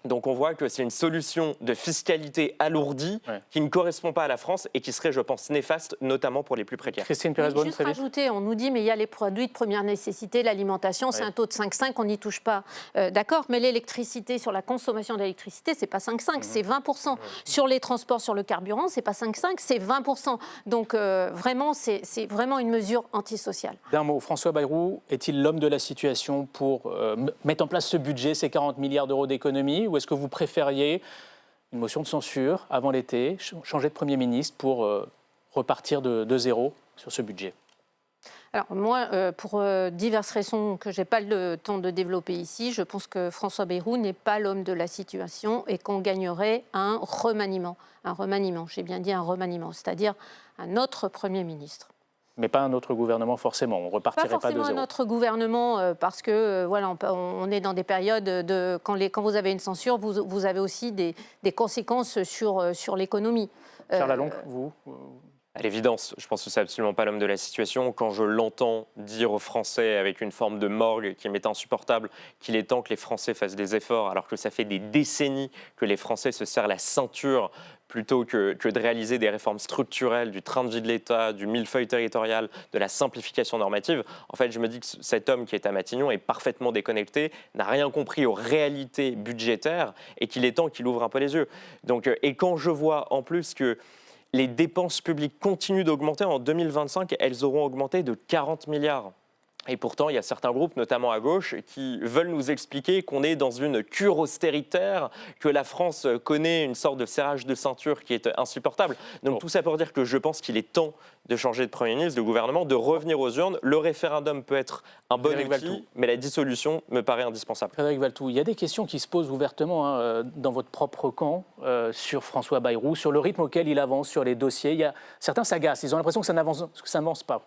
Donc on voit que c'est une solution de fiscalité alourdie qui ne correspond pas à la France et qui serait, je pense, néfaste, notamment pour les plus précaires. Christine Pérez-Beaune, juste rajouter, on nous dit mais il y a les produits de première nécessité, l'alimentation, c'est un taux de 5,5, on n'y touche pas. D'accord, mais l'électricité, sur la consommation d'électricité, c'est pas 5,5, c'est 20%. Sur les transports, sur le carburant, c'est pas 5,5, c'est 20%. Donc vraiment, c'est vraiment une mesure antisociale. D'un mot, François Bayrou est-il l'homme de la situation pour mettre en place ce budget, ces 40 milliards d'euros d'économie, ou est-ce que vous préfériez une motion de censure avant l'été, changer de Premier ministre pour repartir de zéro sur ce budget? Alors moi, pour diverses raisons que je n'ai pas le temps de développer ici, je pense que François Bayrou n'est pas l'homme de la situation et qu'on gagnerait un remaniement. Un remaniement, j'ai bien dit un remaniement, c'est-à-dire un autre Premier ministre. Mais pas un autre gouvernement forcément, on repartirait pas de zéro. Pas forcément un autre gouvernement, parce que voilà, on est dans des périodes de quand vous avez une censure, vous avez aussi des conséquences sur l'économie. Charles Lalonde, vous À l'évidence, je pense que c'est absolument pas l'homme de la situation. Quand je l'entends dire aux Français avec une forme de morgue qui m'est insupportable qu'il est temps que les Français fassent des efforts, alors que ça fait des décennies que les Français se serrent la ceinture plutôt que de réaliser des réformes structurelles du train de vie de l'État, du millefeuille territorial, de la simplification normative. En fait, je me dis que cet homme qui est à Matignon est parfaitement déconnecté, n'a rien compris aux réalités budgétaires et qu'il est temps qu'il ouvre un peu les yeux. Donc, et quand je vois en plus que les dépenses publiques continuent d'augmenter, en 2025, elles auront augmenté de 40 milliards. Et pourtant, il y a certains groupes, notamment à gauche, qui veulent nous expliquer qu'on est dans une cure austéritaire, que la France connaît une sorte de serrage de ceinture qui est insupportable. Donc tout ça pour dire que je pense qu'il est temps de changer de Premier ministre, de gouvernement, de revenir aux urnes. Le référendum peut être un bon outil, mais la dissolution me paraît indispensable. Frédéric Valletoux, il y a des questions qui se posent ouvertement dans votre propre camp sur François Bayrou, sur le rythme auquel il avance sur les dossiers. Certains s'agacent, ils ont l'impression que ça n'avance pas.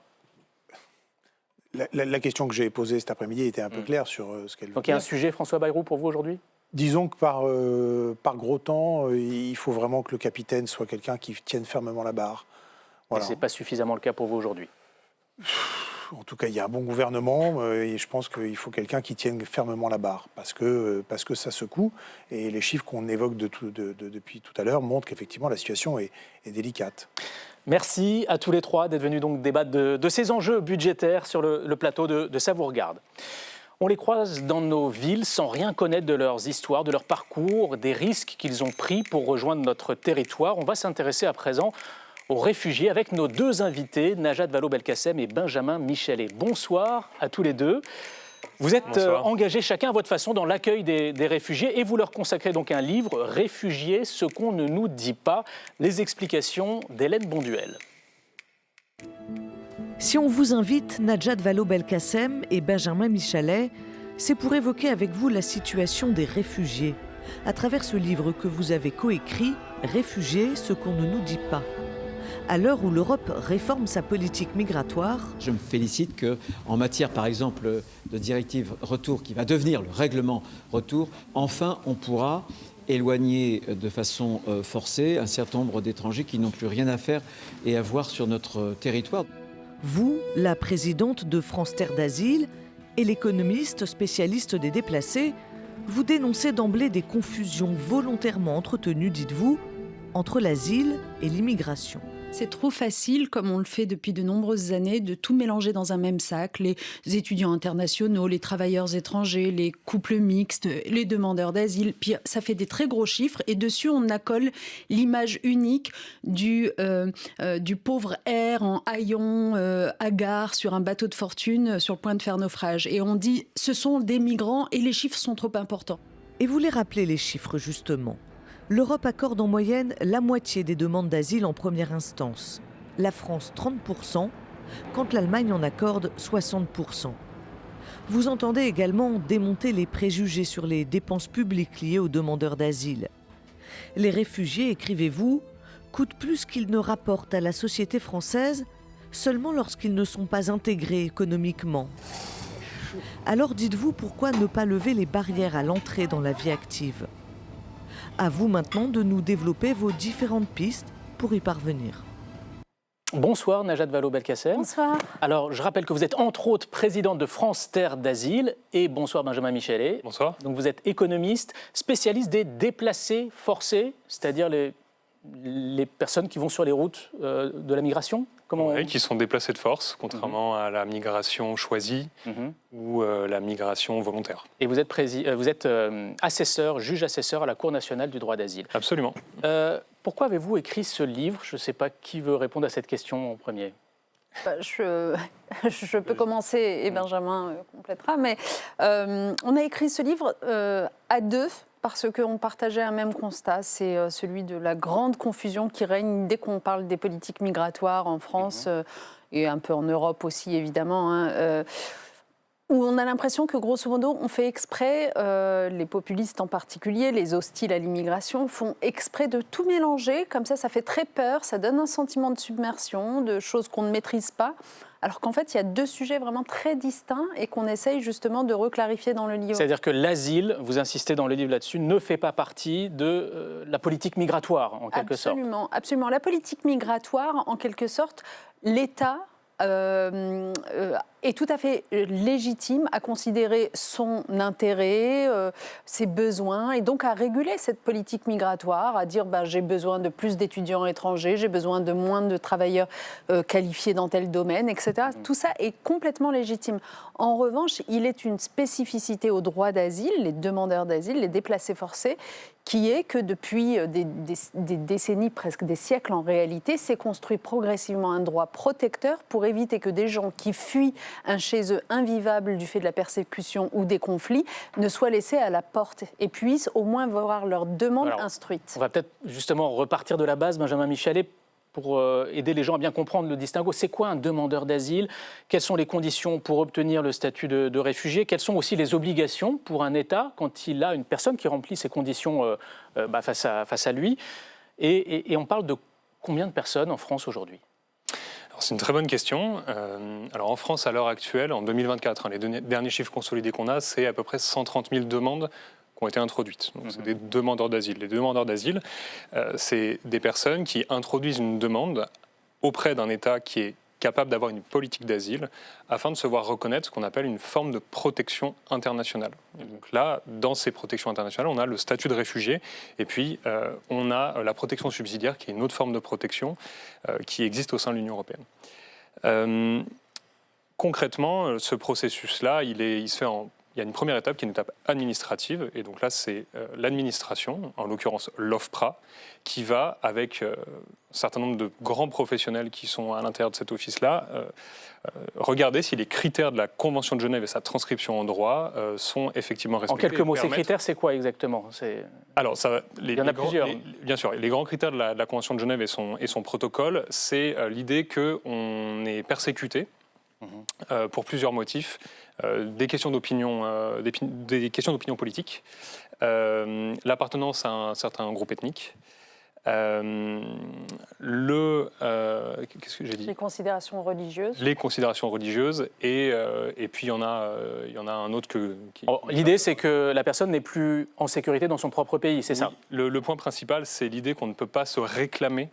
La question que j'ai posée cet après-midi était un peu claire sur ce qu'elle veut dire. Donc il y a un sujet, François Bayrou, pour vous aujourd'hui ? Disons que par gros temps, il faut vraiment que le capitaine soit quelqu'un qui tienne fermement la barre. Voilà. Et ce n'est pas suffisamment le cas pour vous aujourd'hui ? En tout cas, il y a un bon gouvernement et je pense qu'il faut quelqu'un qui tienne fermement la barre parce que ça secoue et les chiffres qu'on évoque depuis tout à l'heure montrent qu'effectivement la situation est délicate. Merci à tous les trois d'être venus donc débattre de ces enjeux budgétaires sur le plateau de Ça vous regarde. On les croise dans nos villes sans rien connaître de leurs histoires, de leur parcours, des risques qu'ils ont pris pour rejoindre notre territoire. On va s'intéresser à présent aux réfugiés avec nos deux invités, Najat Vallaud-Belkacem et Benjamin Michelet. Bonsoir à tous les deux. Vous êtes engagés chacun à votre façon dans l'accueil des réfugiés et vous leur consacrez donc un livre, Réfugiés, ce qu'on ne nous dit pas, les explications d'Hélène Bonduel. Si on vous invite, Najat Vallaud-Belkacem et Benjamin Michelet, c'est pour évoquer avec vous la situation des réfugiés, à travers ce livre que vous avez coécrit, Réfugiés, ce qu'on ne nous dit pas. À l'heure où l'Europe réforme sa politique migratoire, je me félicite qu'en matière, par exemple, de directive retour, qui va devenir le règlement retour, enfin, on pourra éloigner de façon forcée un certain nombre d'étrangers qui n'ont plus rien à faire et à voir sur notre territoire. Vous, la présidente de France Terre d'Asile et l'économiste spécialiste des déplacés, vous dénoncez d'emblée des confusions volontairement entretenues, dites-vous, entre l'asile et l'immigration. C'est trop facile, comme on le fait depuis de nombreuses années, de tout mélanger dans un même sac. Les étudiants internationaux, les travailleurs étrangers, les couples mixtes, les demandeurs d'asile. Puis ça fait des très gros chiffres et dessus on accole l'image unique du pauvre R en haillons, hagard sur un bateau de fortune sur le point de faire naufrage. Et on dit ce sont des migrants et les chiffres sont trop importants. Et vous les rappelez les chiffres justement. L'Europe accorde en moyenne la moitié des demandes d'asile en première instance. La France 30%, quand l'Allemagne en accorde 60%. Vous entendez également démonter les préjugés sur les dépenses publiques liées aux demandeurs d'asile. Les réfugiés, écrivez-vous, coûtent plus qu'ils ne rapportent à la société française seulement lorsqu'ils ne sont pas intégrés économiquement. Alors dites-vous pourquoi ne pas lever les barrières à l'entrée dans la vie active. À vous maintenant de nous développer vos différentes pistes pour y parvenir. Bonsoir Najat Vallaud-Belkacem. Bonsoir. Alors je rappelle que vous êtes entre autres présidente de France Terre d'Asile et bonsoir Benjamin Michelet. Bonsoir. Donc vous êtes économiste, spécialiste des déplacés forcés, c'est-à-dire les personnes qui vont sur les routes de la migration. Oui, qui sont déplacés de force, contrairement à la migration choisie ou la migration volontaire. Et vous êtes assesseur, juge assesseur à la Cour nationale du droit d'asile. Absolument. Pourquoi avez-vous écrit ce livre ? Je ne sais pas qui veut répondre à cette question en premier. Je peux commencer et Benjamin complétera, mais on a écrit ce livre à deux parce qu'on partageait un même constat, c'est celui de la grande confusion qui règne dès qu'on parle des politiques migratoires en France et un peu en Europe aussi évidemment, où on a l'impression que grosso modo on fait exprès, les populistes en particulier, les hostiles à l'immigration font exprès de tout mélanger, comme ça fait très peur, ça donne un sentiment de submersion, de choses qu'on ne maîtrise pas. Alors qu'en fait, il y a deux sujets vraiment très distincts et qu'on essaye justement de reclarifier dans le livre. C'est-à-dire que l'asile, vous insistez dans le livre là-dessus, ne fait pas partie de la politique migratoire, en quelque sorte. Absolument. La politique migratoire, en quelque sorte, l'État est tout à fait légitime à considérer son intérêt, ses besoins, et donc à réguler cette politique migratoire, à dire j'ai besoin de plus d'étudiants étrangers, j'ai besoin de moins de travailleurs qualifiés dans tel domaine, etc. Tout ça est complètement légitime. En revanche, il est une spécificité au droit d'asile, les demandeurs d'asile, les déplacés forcés, qui est que depuis des décennies, presque des siècles en réalité, s'est construit progressivement un droit protecteur pour éviter que des gens qui fuient un chez eux invivable du fait de la persécution ou des conflits ne soient laissés à la porte et puissent au moins voir leur demande instruite. On va peut-être justement repartir de la base, Benjamin Michelet, pour aider les gens à bien comprendre le distinguo. C'est quoi un demandeur d'asile ? Quelles sont les conditions pour obtenir le statut de réfugié ? Quelles sont aussi les obligations pour un État quand il a une personne qui remplit ces conditions face à lui ? Et on parle de combien de personnes en France aujourd'hui ? C'est une très bonne question. Alors en France, à l'heure actuelle, en 2024, les derniers chiffres consolidés qu'on a, c'est à peu près 130 000 demandes qui ont été introduites. Donc, c'est des demandeurs d'asile. Les demandeurs d'asile, c'est des personnes qui introduisent une demande auprès d'un État qui est capable d'avoir une politique d'asile afin de se voir reconnaître ce qu'on appelle une forme de protection internationale. Et donc là, dans ces protections internationales, on a le statut de réfugié et puis on a la protection subsidiaire qui est une autre forme de protection qui existe au sein de l'Union européenne. Concrètement, ce processus-là, il se fait il y a une première étape qui est une étape administrative, et donc là c'est l'administration, en l'occurrence l'OFPRA, qui va, avec un certain nombre de grands professionnels qui sont à l'intérieur de cet office-là, regarder si les critères de la Convention de Genève et sa transcription en droit sont effectivement respectés. En quelques mots, ces critères, c'est quoi exactement ? Alors, il y en a plusieurs. Bien sûr, les grands critères de la Convention de Genève et son protocole, c'est l'idée qu'on est persécuté pour plusieurs motifs. Des questions d'opinion politique, l'appartenance à un certain groupe ethnique, qu'est-ce que j'ai dit ? Les considérations religieuses. Les considérations religieuses, et puis il y en a un autre L'idée, c'est que la personne n'est plus en sécurité dans son propre pays, c'est ça ? Le point principal, c'est l'idée qu'on ne peut pas se réclamer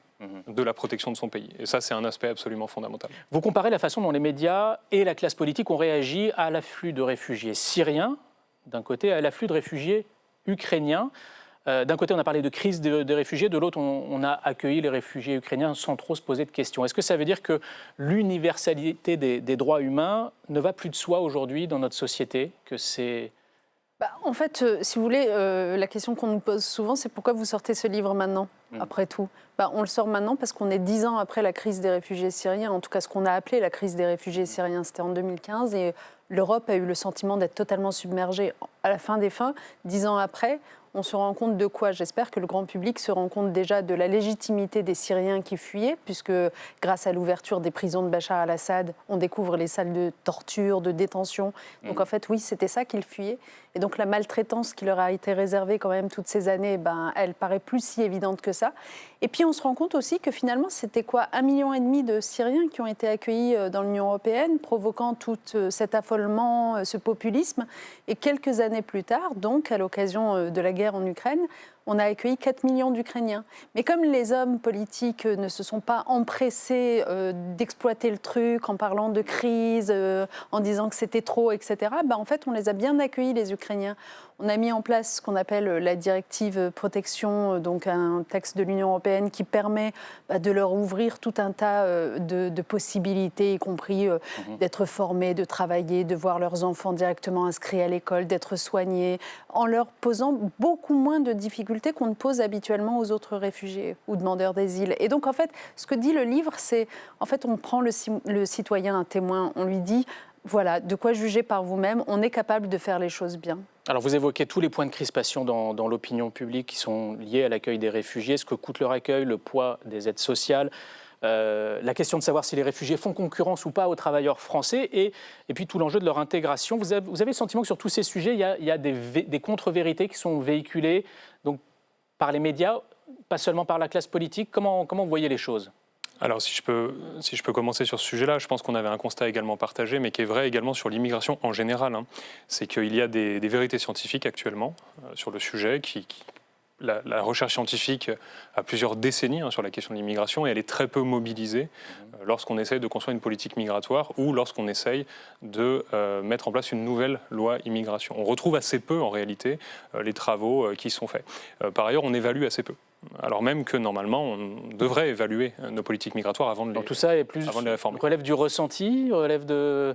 de la protection de son pays. Et ça, c'est un aspect absolument fondamental. Vous comparez la façon dont les médias et la classe politique ont réagi à l'afflux de réfugiés syriens, d'un côté, à l'afflux de réfugiés ukrainiens. D'un côté, on a parlé de crise des réfugiés, de l'autre, on a accueilli les réfugiés ukrainiens sans trop se poser de questions. Est-ce que ça veut dire que l'universalité des droits humains ne va plus de soi aujourd'hui dans notre société, que c'est... En fait, si vous voulez, la question qu'on nous pose souvent, c'est pourquoi vous sortez ce livre maintenant ? après tout. On le sort maintenant parce qu'on est 10 ans après la crise des réfugiés syriens, en tout cas ce qu'on a appelé la crise des réfugiés syriens, c'était en 2015, et l'Europe a eu le sentiment d'être totalement submergée à la fin des fins. 10 ans après, on se rend compte de quoi? J'espère que le grand public se rend compte déjà de la légitimité des Syriens qui fuyaient, puisque grâce à l'ouverture des prisons de Bachar al-Assad, on découvre les salles de torture, de détention. Donc en fait, oui, c'était ça qu'ils fuyaient. Et donc la maltraitance qui leur a été réservée quand même toutes ces années, elle paraît plus si évidente que ça. Et puis on se rend compte aussi que finalement, c'était quoi, 1,5 million de Syriens qui ont été accueillis dans l'Union européenne, provoquant tout cet affolement, ce populisme. Et quelques années plus tard, donc à l'occasion de la guerre en Ukraine, on a accueilli 4 millions d'Ukrainiens. Mais comme les hommes politiques ne se sont pas empressés d'exploiter le truc en parlant de crise, en disant que c'était trop, etc., en fait, on les a bien accueillis, les Ukrainiens. On a mis en place ce qu'on appelle la directive protection, donc un texte de l'Union européenne qui permet de leur ouvrir tout un tas de possibilités, y compris d'être formés, de travailler, de voir leurs enfants directement inscrits à l'école, d'être soignés, en leur posant beaucoup moins de difficultés qu'on ne pose habituellement aux autres réfugiés ou demandeurs d'asile. Et donc, en fait, ce que dit le livre, c'est, en fait, on prend le citoyen un témoin, on lui dit, voilà, de quoi juger par vous-même, on est capable de faire les choses bien. Alors, vous évoquez tous les points de crispation dans l'opinion publique qui sont liés à l'accueil des réfugiés, ce que coûte leur accueil, le poids des aides sociales, la question de savoir si les réfugiés font concurrence ou pas aux travailleurs français et puis tout l'enjeu de leur intégration. Vous avez le sentiment que sur tous ces sujets, il y a des contre-vérités qui sont véhiculées donc, par les médias, pas seulement par la classe politique. Comment vous voyez les choses ? Alors, si je peux commencer sur ce sujet-là, je pense qu'on avait un constat également partagé, mais qui est vrai également sur l'immigration en général. C'est qu'il y a des vérités scientifiques actuellement sur le sujet. La recherche scientifique a plusieurs décennies sur la question de l'immigration et elle est très peu mobilisée lorsqu'on essaye de construire une politique migratoire ou lorsqu'on essaye de mettre en place une nouvelle loi immigration. On retrouve assez peu en réalité les travaux qui sont faits. Par ailleurs, on évalue assez peu. Alors même que normalement, on devrait évaluer nos politiques migratoires avant de les, tout ça est plus relève du ressenti, relève de...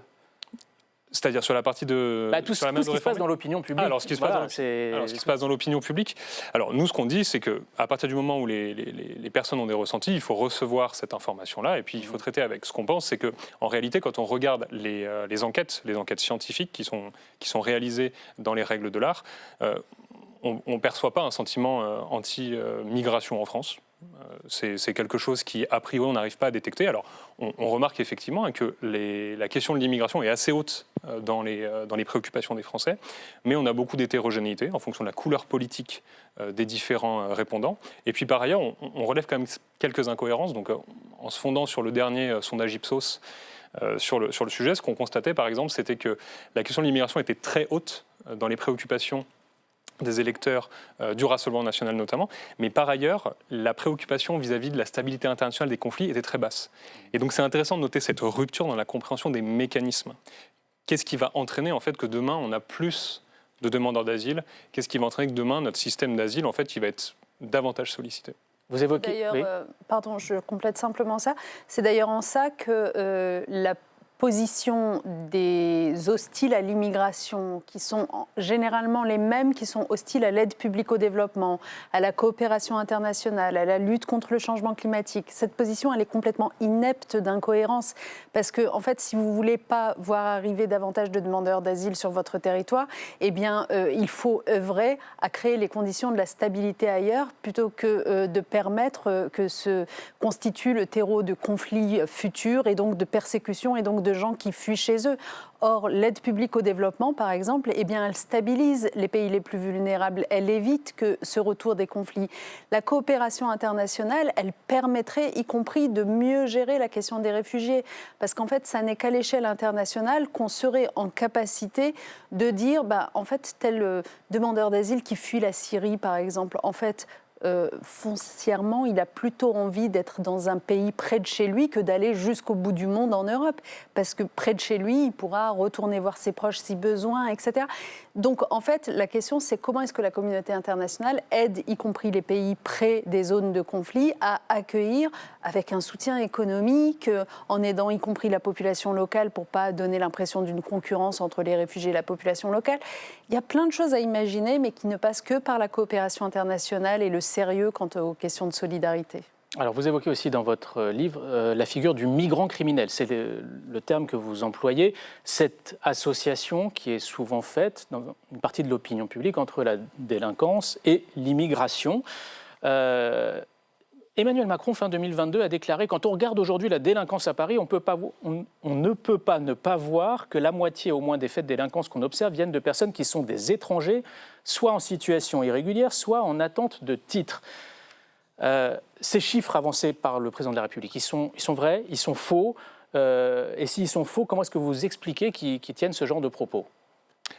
C'est-à-dire sur la partie de... tout ce qui se passe dans l'opinion publique. Alors, ce qui se passe dans l'opinion publique, alors nous, ce qu'on dit, c'est qu'à partir du moment où les personnes ont des ressentis, il faut recevoir cette information-là et puis il faut traiter avec. Ce qu'on pense, c'est qu'en réalité, quand on regarde les enquêtes scientifiques qui sont réalisées dans les règles de l'art, on ne perçoit pas un sentiment anti-migration en France. C'est quelque chose qui, a priori, on n'arrive pas à détecter. Alors, on remarque effectivement que la question de l'immigration est assez haute dans les préoccupations des Français, mais on a beaucoup d'hétérogénéité en fonction de la couleur politique des différents répondants. Et puis, par ailleurs, on relève quand même quelques incohérences. Donc, en se fondant sur le dernier sondage Ipsos sur le sujet, ce qu'on constatait, par exemple, c'était que la question de l'immigration était très haute dans les préoccupations des électeurs du Rassemblement national notamment, mais par ailleurs, la préoccupation vis-à-vis de la stabilité internationale des conflits était très basse. Et donc c'est intéressant de noter cette rupture dans la compréhension des mécanismes. Qu'est-ce qui va entraîner en fait que demain on a plus de demandeurs d'asile? Qu'est-ce qui va entraîner que demain notre système d'asile en fait il va être davantage sollicité? Vous évoquez... D'ailleurs, pardon, je complète simplement ça. C'est d'ailleurs en ça que la position des hostiles à l'immigration, qui sont généralement les mêmes qui sont hostiles à l'aide publique au développement, à la coopération internationale, à la lutte contre le changement climatique. Cette position, elle est complètement inepte d'incohérence, parce que, en fait, si vous ne voulez pas voir arriver davantage de demandeurs d'asile sur votre territoire, eh bien, il faut œuvrer à créer les conditions de la stabilité ailleurs, plutôt que de permettre que se constitue le terreau de conflits futurs, et donc de persécutions, et donc de gens qui fuient chez eux. Or, l'aide publique au développement, par exemple, eh bien, elle stabilise les pays les plus vulnérables, elle évite que ce retour des conflits. La coopération internationale, elle permettrait, y compris, de mieux gérer la question des réfugiés, parce qu'en fait, ça n'est qu'à l'échelle internationale qu'on serait en capacité de dire, en fait, tel demandeur d'asile qui fuit la Syrie, par exemple, en fait, foncièrement, il a plutôt envie d'être dans un pays près de chez lui que d'aller jusqu'au bout du monde en Europe. Parce que près de chez lui, il pourra retourner voir ses proches si besoin, etc. Donc, en fait, la question, c'est comment est-ce que la communauté internationale aide, y compris les pays près des zones de conflit, à accueillir avec un soutien économique, en aidant y compris la population locale pour ne pas donner l'impression d'une concurrence entre les réfugiés et la population locale. Il y a plein de choses à imaginer, mais qui ne passent que par la coopération internationale et le sérieux quant aux questions de solidarité. Alors, vous évoquez aussi dans votre livre la figure du migrant criminel. C'est le terme que vous employez. Cette association qui est souvent faite dans une partie de l'opinion publique entre la délinquance et l'immigration. Emmanuel Macron, fin 2022, a déclaré « Quand on regarde aujourd'hui la délinquance à Paris, on ne peut pas ne pas voir que la moitié au moins des faits de délinquance qu'on observe viennent de personnes qui sont des étrangers, soit en situation irrégulière, soit en attente de titre ». Ces chiffres avancés par le président de la République, ils sont vrais, ils sont faux, et s'ils sont faux, comment est-ce que vous expliquez qu'ils tiennent ce genre de propos ?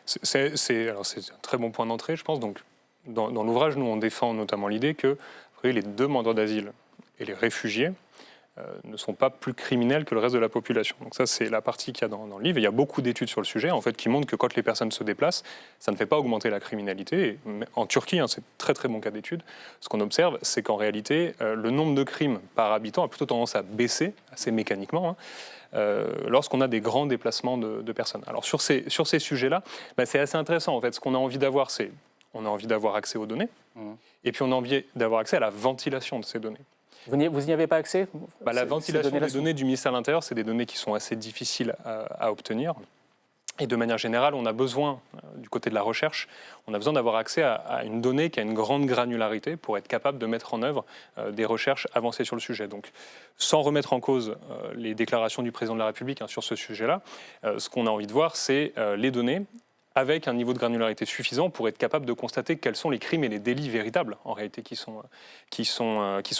C'est un très bon point d'entrée, je pense. Donc, dans l'ouvrage, nous, on défend notamment l'idée que les demandeurs d'asile et les réfugiés ne sont pas plus criminels que le reste de la population. Donc ça, c'est la partie qu'il y a dans le livre. Et il y a beaucoup d'études sur le sujet, en fait, qui montrent que quand les personnes se déplacent, ça ne fait pas augmenter la criminalité. Et en Turquie, c'est un très très bon cas d'étude. Ce qu'on observe, c'est qu'en réalité, le nombre de crimes par habitant a plutôt tendance à baisser, assez mécaniquement, lorsqu'on a des grands déplacements de personnes. Alors sur ces sujets-là, c'est assez intéressant. En fait, ce qu'on a envie d'avoir, c'est on a envie d'avoir accès aux données, et puis on a envie d'avoir accès à la ventilation de ces données. Vous n'y avez pas accès ? La ventilation des données du ministère de l'Intérieur, c'est des données qui sont assez difficiles à obtenir. Et de manière générale, on a besoin, du côté de la recherche, on a besoin d'avoir accès à une donnée qui a une grande granularité pour être capable de mettre en œuvre des recherches avancées sur le sujet. Donc, sans remettre en cause les déclarations du président de la République sur ce sujet-là, ce qu'on a envie de voir, c'est les données avec un niveau de granularité suffisant pour être capable de constater quels sont les crimes et les délits véritables, en réalité, qui sont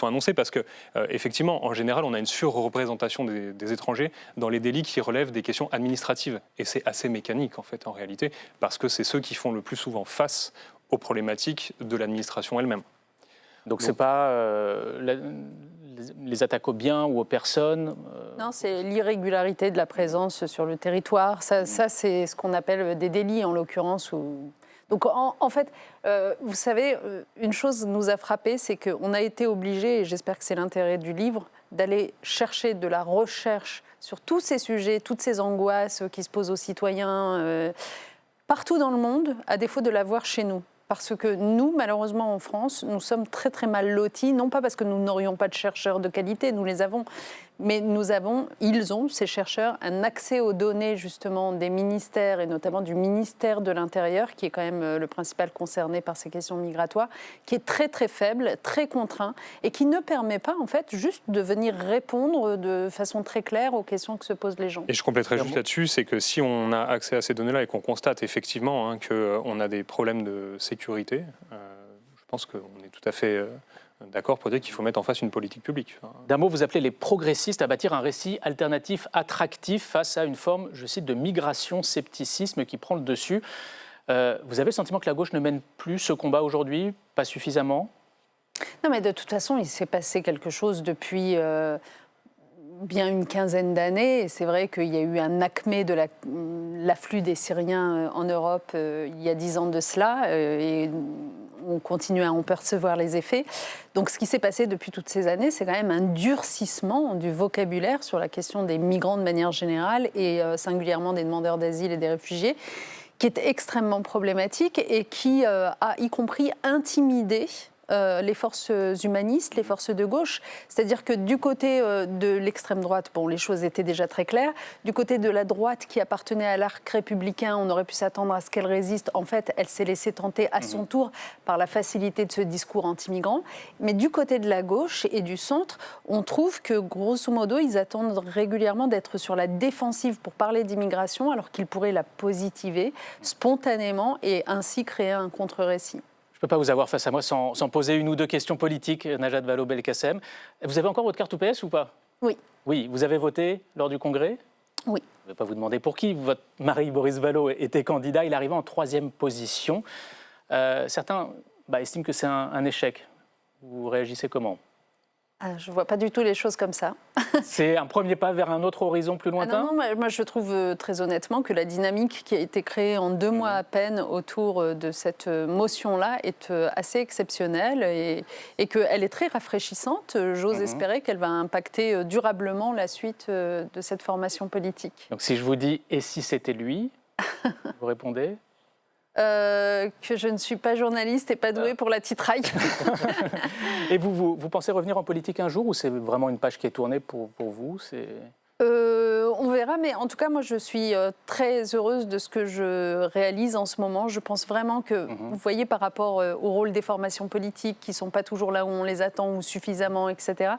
annoncés. Parce que, effectivement, en général, on a une surreprésentation des étrangers dans les délits qui relèvent des questions administratives. Et c'est assez mécanique, en fait, en réalité, parce que c'est ceux qui font le plus souvent face aux problématiques de l'administration elle-même. Donc c'est pas les attaques aux biens ou aux personnes Non, c'est l'irrégularité de la présence sur le territoire. Ça c'est ce qu'on appelle des délits, en l'occurrence. Donc, en fait, vous savez, une chose nous a frappé, c'est qu'on a été obligé, et j'espère que c'est l'intérêt du livre, d'aller chercher de la recherche sur tous ces sujets, toutes ces angoisses qui se posent aux citoyens partout dans le monde, à défaut de l'avoir chez nous. Parce que nous, malheureusement, en France, nous sommes très très mal lotis, non pas parce que nous n'aurions pas de chercheurs de qualité, nous les avons, mais ils ont, ces chercheurs, un accès aux données justement des ministères, et notamment du ministère de l'Intérieur, qui est quand même le principal concerné par ces questions migratoires, qui est très très faible, très contraint, et qui ne permet pas, en fait, juste de venir répondre de façon très claire aux questions que se posent les gens. Et je compléterai juste là-dessus, c'est que si on a accès à ces données-là et qu'on constate effectivement qu'on a des problèmes de sécurité, je pense qu'on est tout à fait d'accord pour dire qu'il faut mettre en face une politique publique. D'un mot, vous appelez les progressistes à bâtir un récit alternatif attractif face à une forme, je cite, de migration-scepticisme qui prend le dessus. Vous avez le sentiment que la gauche ne mène plus ce combat aujourd'hui, pas suffisamment ? Non, mais de toute façon, il s'est passé quelque chose depuis bien une quinzaine d'années. Et c'est vrai qu'il y a eu un acmé de l'afflux des Syriens en Europe il y a 10 ans de cela. Et on continue à en percevoir les effets. Donc ce qui s'est passé depuis toutes ces années, c'est quand même un durcissement du vocabulaire sur la question des migrants de manière générale et singulièrement des demandeurs d'asile et des réfugiés, qui est extrêmement problématique et qui a y compris intimidé les forces humanistes, les forces de gauche. C'est-à-dire que du côté de l'extrême droite, les choses étaient déjà très claires. Du côté de la droite qui appartenait à l'arc républicain, on aurait pu s'attendre à ce qu'elle résiste. En fait, elle s'est laissée tenter à son tour par la facilité de ce discours anti-migrant. Mais du côté de la gauche et du centre, on trouve que, grosso modo, ils attendent régulièrement d'être sur la défensive pour parler d'immigration, alors qu'ils pourraient la positiver spontanément et ainsi créer un contre-récit. Je ne peux pas vous avoir face à moi sans poser une ou deux questions politiques, Najat Vallaud-Belkacem. Vous avez encore votre carte UPS ou pas ? Oui. Oui, vous avez voté lors du Congrès ? Oui. Je ne vais pas vous demander pour qui. Votre mari, Boris Vallaud, était candidat. Il arrivait en 3e position. Certains estiment que c'est un échec. Vous réagissez comment ? Je ne vois pas du tout les choses comme ça. C'est un premier pas vers un autre horizon plus lointain ? Non, moi je trouve très honnêtement que la dynamique qui a été créée en 2 mois à peine autour de cette motion-là est assez exceptionnelle et qu'elle est très rafraîchissante. J'ose espérer qu'elle va impacter durablement la suite de cette formation politique. Donc si je vous dis « et si c'était lui ?» vous répondez ? Que je ne suis pas journaliste et pas douée pour la titraille. Et vous pensez revenir en politique un jour ou c'est vraiment une page qui est tournée pour vous? On verra, mais en tout cas, moi, je suis très heureuse de ce que je réalise en ce moment. Je pense vraiment que, vous voyez, par rapport au rôle des formations politiques qui ne sont pas toujours là où on les attend ou suffisamment, etc.,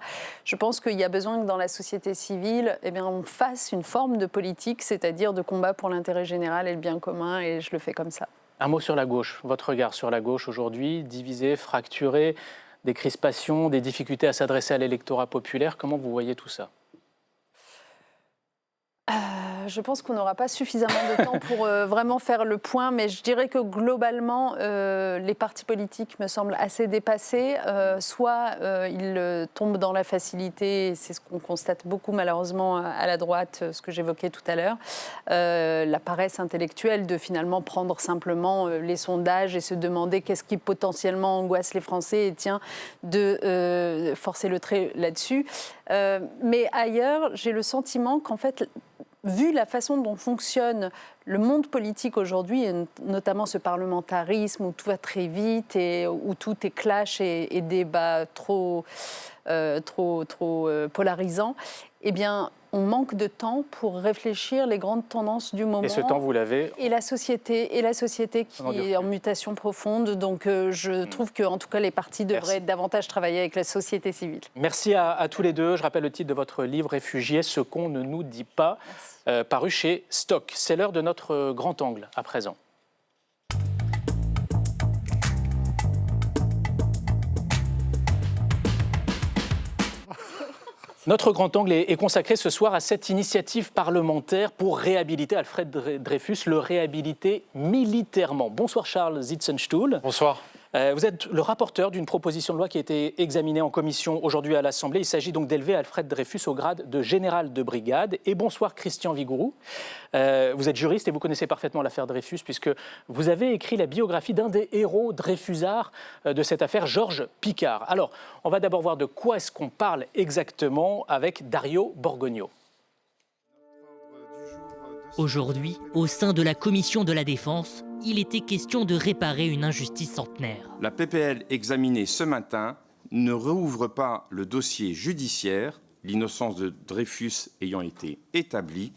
je pense qu'il y a besoin que dans la société civile, on fasse une forme de politique, c'est-à-dire de combat pour l'intérêt général et le bien commun, et je le fais comme ça. Un mot sur la gauche, votre regard sur la gauche aujourd'hui, divisée, fracturée, des crispations, des difficultés à s'adresser à l'électorat populaire, comment vous voyez tout ça ? Je pense qu'on n'aura pas suffisamment de temps pour vraiment faire le point, mais je dirais que globalement, les partis politiques me semblent assez dépassés. Soit ils tombent dans la facilité, c'est ce qu'on constate beaucoup malheureusement à la droite, ce que j'évoquais tout à l'heure, la paresse intellectuelle de finalement prendre simplement les sondages et se demander qu'est-ce qui potentiellement angoisse les Français et tiens, de forcer le trait là-dessus. Mais ailleurs, j'ai le sentiment qu'en fait, vu la façon dont fonctionne le monde politique aujourd'hui, et notamment ce parlementarisme où tout va très vite et où tout est clash et débat trop polarisant, eh bien, on manque de temps pour réfléchir les grandes tendances du moment. Et ce temps, vous l'avez. Et la société qui est en mutation profonde. Donc, je trouve que, en tout cas, les partis devraient davantage travailler avec la société civile. Merci à tous les deux. Je rappelle le titre de votre livre, Réfugiés, ce qu'on ne nous dit pas, paru chez Stock. C'est l'heure de notre grand angle, à présent. Notre grand angle est consacré ce soir à cette initiative parlementaire pour réhabiliter Alfred Dreyfus, le réhabiliter militairement. Bonsoir Charles Zitzenstuhl. Bonsoir. Vous êtes le rapporteur d'une proposition de loi qui a été examinée en commission aujourd'hui à l'Assemblée. Il s'agit donc d'élever Alfred Dreyfus au grade de général de brigade. Et bonsoir Christian Vigourou. Vous êtes juriste et vous connaissez parfaitement l'affaire Dreyfus puisque vous avez écrit la biographie d'un des héros dreyfusards de cette affaire, Georges Picard. Alors, on va d'abord voir de quoi est-ce qu'on parle exactement avec Dario Borgogno. Aujourd'hui, au sein de la Commission de la Défense, il était question de réparer une injustice centenaire. La PPL examinée ce matin ne rouvre pas le dossier judiciaire, l'innocence de Dreyfus ayant été établie.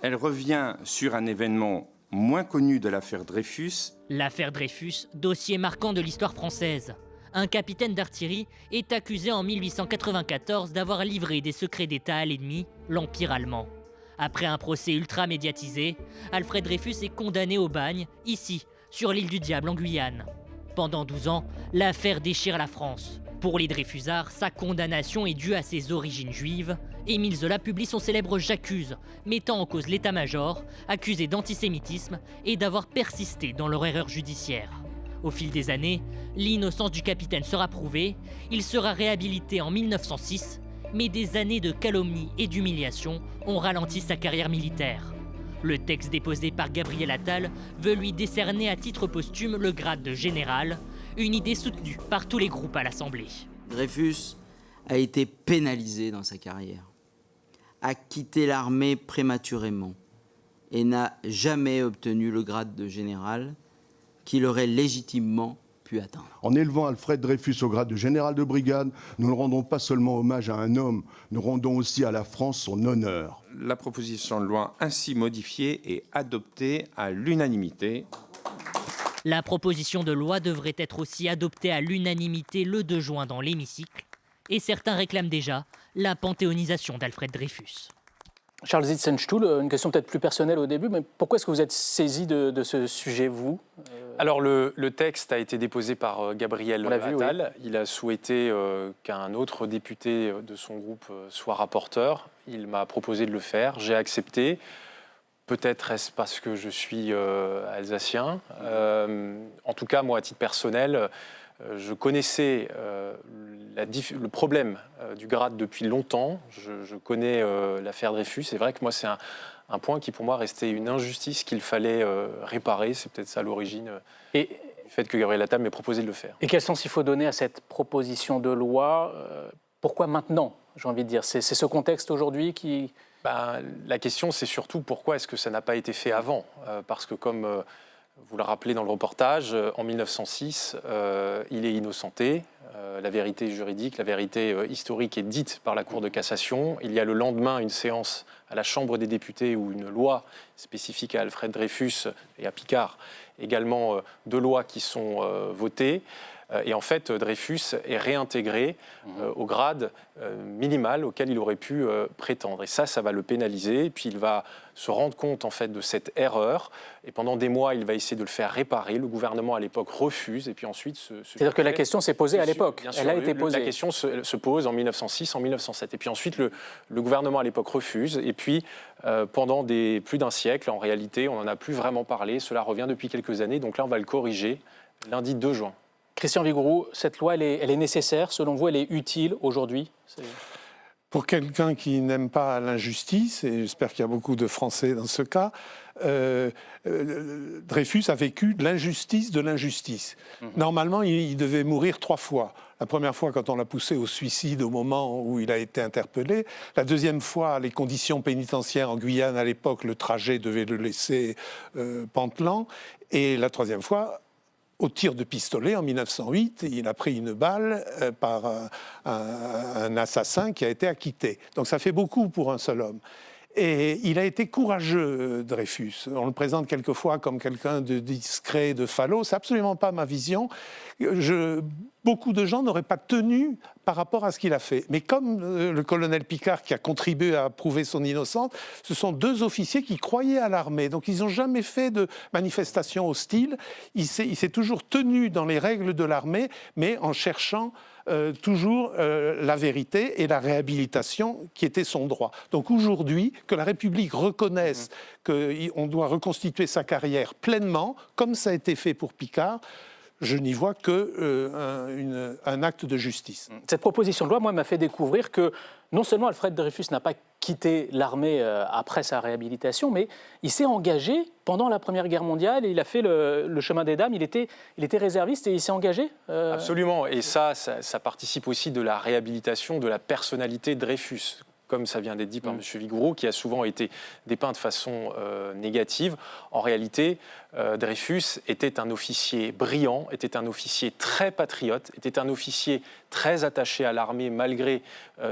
Elle revient sur un événement moins connu de l'affaire Dreyfus. L'affaire Dreyfus, dossier marquant de l'histoire française. Un capitaine d'artillerie est accusé en 1894 d'avoir livré des secrets d'État à l'ennemi, l'Empire allemand. Après un procès ultra médiatisé, Alfred Dreyfus est condamné au bagne, ici, sur l'île du Diable en Guyane. Pendant 12 ans, l'affaire déchire la France. Pour les Dreyfusards, sa condamnation est due à ses origines juives. Émile Zola publie son célèbre J'accuse, mettant en cause l'état-major, accusé d'antisémitisme et d'avoir persisté dans leur erreur judiciaire. Au fil des années, l'innocence du capitaine sera prouvée, il sera réhabilité en 1906, mais des années de calomnie et d'humiliation ont ralenti sa carrière militaire. Le texte déposé par Gabriel Attal veut lui décerner à titre posthume le grade de général, une idée soutenue par tous les groupes à l'Assemblée. Dreyfus a été pénalisé dans sa carrière, a quitté l'armée prématurément et n'a jamais obtenu le grade de général qu'il aurait légitimement pu atteindre. En élevant Alfred Dreyfus au grade de général de brigade, nous ne rendons pas seulement hommage à un homme, nous rendons aussi à la France son honneur. La proposition de loi ainsi modifiée est adoptée à l'unanimité. La proposition de loi devrait être aussi adoptée à l'unanimité le 2 juin dans l'hémicycle, et certains réclament déjà la panthéonisation d'Alfred Dreyfus. Charles Zitzenstuhl, une question peut-être plus personnelle au début, mais pourquoi est-ce que vous êtes saisi de ce sujet, vous ? Alors, le texte a été déposé par Gabriel Attal. Oui. Il a souhaité qu'un autre député de son groupe soit rapporteur. Il m'a proposé de le faire. J'ai accepté. Peut-être est-ce parce que je suis alsacien. En tout cas, moi, à titre personnel, je connaissais le problème du grade depuis longtemps. Je connais l'affaire Dreyfus. C'est vrai que moi, c'est un point qui, pour moi, restait une injustice qu'il fallait réparer. C'est peut-être ça l'origine du fait que Gabriel Attal m'ait proposé de le faire. Et quel sens il faut donner à cette proposition de loi ? Pourquoi maintenant, j'ai envie de dire ? C'est ce contexte aujourd'hui qui... La question, c'est surtout pourquoi est-ce que ça n'a pas été fait avant ? Parce que comme Vous le rappelez dans le reportage, en 1906, il est innocenté. La vérité juridique, la vérité historique est dite par la Cour de cassation. Il y a le lendemain une séance à la Chambre des députés où une loi spécifique à Alfred Dreyfus et à Picard, également 2 lois qui sont votées. Et en fait, Dreyfus est réintégré au grade minimal auquel il aurait pu prétendre. Et ça va le pénaliser. Et puis il va se rendre compte en fait de cette erreur. Et pendant des mois, il va essayer de le faire réparer. Le gouvernement à l'époque refuse. Et puis ensuite, c'est-à-dire que la question s'est posée à l'époque. Elle a été posée. La question se pose en 1906, en 1907. Et puis ensuite, le gouvernement à l'époque refuse. Et puis pendant plus d'un siècle, en réalité, on n'en a plus vraiment parlé. Cela revient depuis quelques années. Donc là, on va le corriger lundi 2 juin. Christian Vigouroux, cette loi, elle est nécessaire, selon vous, elle est utile aujourd'hui? Pour quelqu'un qui n'aime pas l'injustice, et j'espère qu'il y a beaucoup de Français dans ce cas, Dreyfus a vécu l'injustice de l'injustice. Normalement, il devait mourir 3 fois. La première fois, quand on l'a poussé au suicide au moment où il a été interpellé. La deuxième fois, les conditions pénitentiaires en Guyane, à l'époque, le trajet devait le laisser pantelant. Et la troisième fois, au tir de pistolet en 1908, il a pris une balle par un assassin qui a été acquitté. Donc ça fait beaucoup pour un seul homme. Et il a été courageux, Dreyfus. On le présente quelquefois comme quelqu'un de discret, de falot. C'est absolument pas ma vision. Beaucoup de gens n'auraient pas tenu par rapport à ce qu'il a fait. Mais comme le colonel Picard, qui a contribué à prouver son innocence, ce sont 2 officiers qui croyaient à l'armée. Donc ils n'ont jamais fait de manifestation hostile. Il s'est toujours tenu dans les règles de l'armée, mais en cherchant toujours la vérité et la réhabilitation qui était son droit. Donc aujourd'hui, que la République reconnaisse qu'on doit reconstituer sa carrière pleinement, comme ça a été fait pour Picard, je n'y vois qu'un acte de justice. Cette proposition de loi, moi, m'a fait découvrir que non seulement Alfred Dreyfus n'a pas quitté l'armée après sa réhabilitation, mais il s'est engagé pendant la Première Guerre mondiale et il a fait le chemin des dames. Il était réserviste et il s'est engagé Absolument. Et ça participe aussi de la réhabilitation de la personnalité de Dreyfus. Comme ça vient d'être dit par M. Vigouroux, qui a souvent été dépeint de façon négative. En réalité, Dreyfus était un officier brillant, était un officier très patriote, était un officier très attaché à l'armée malgré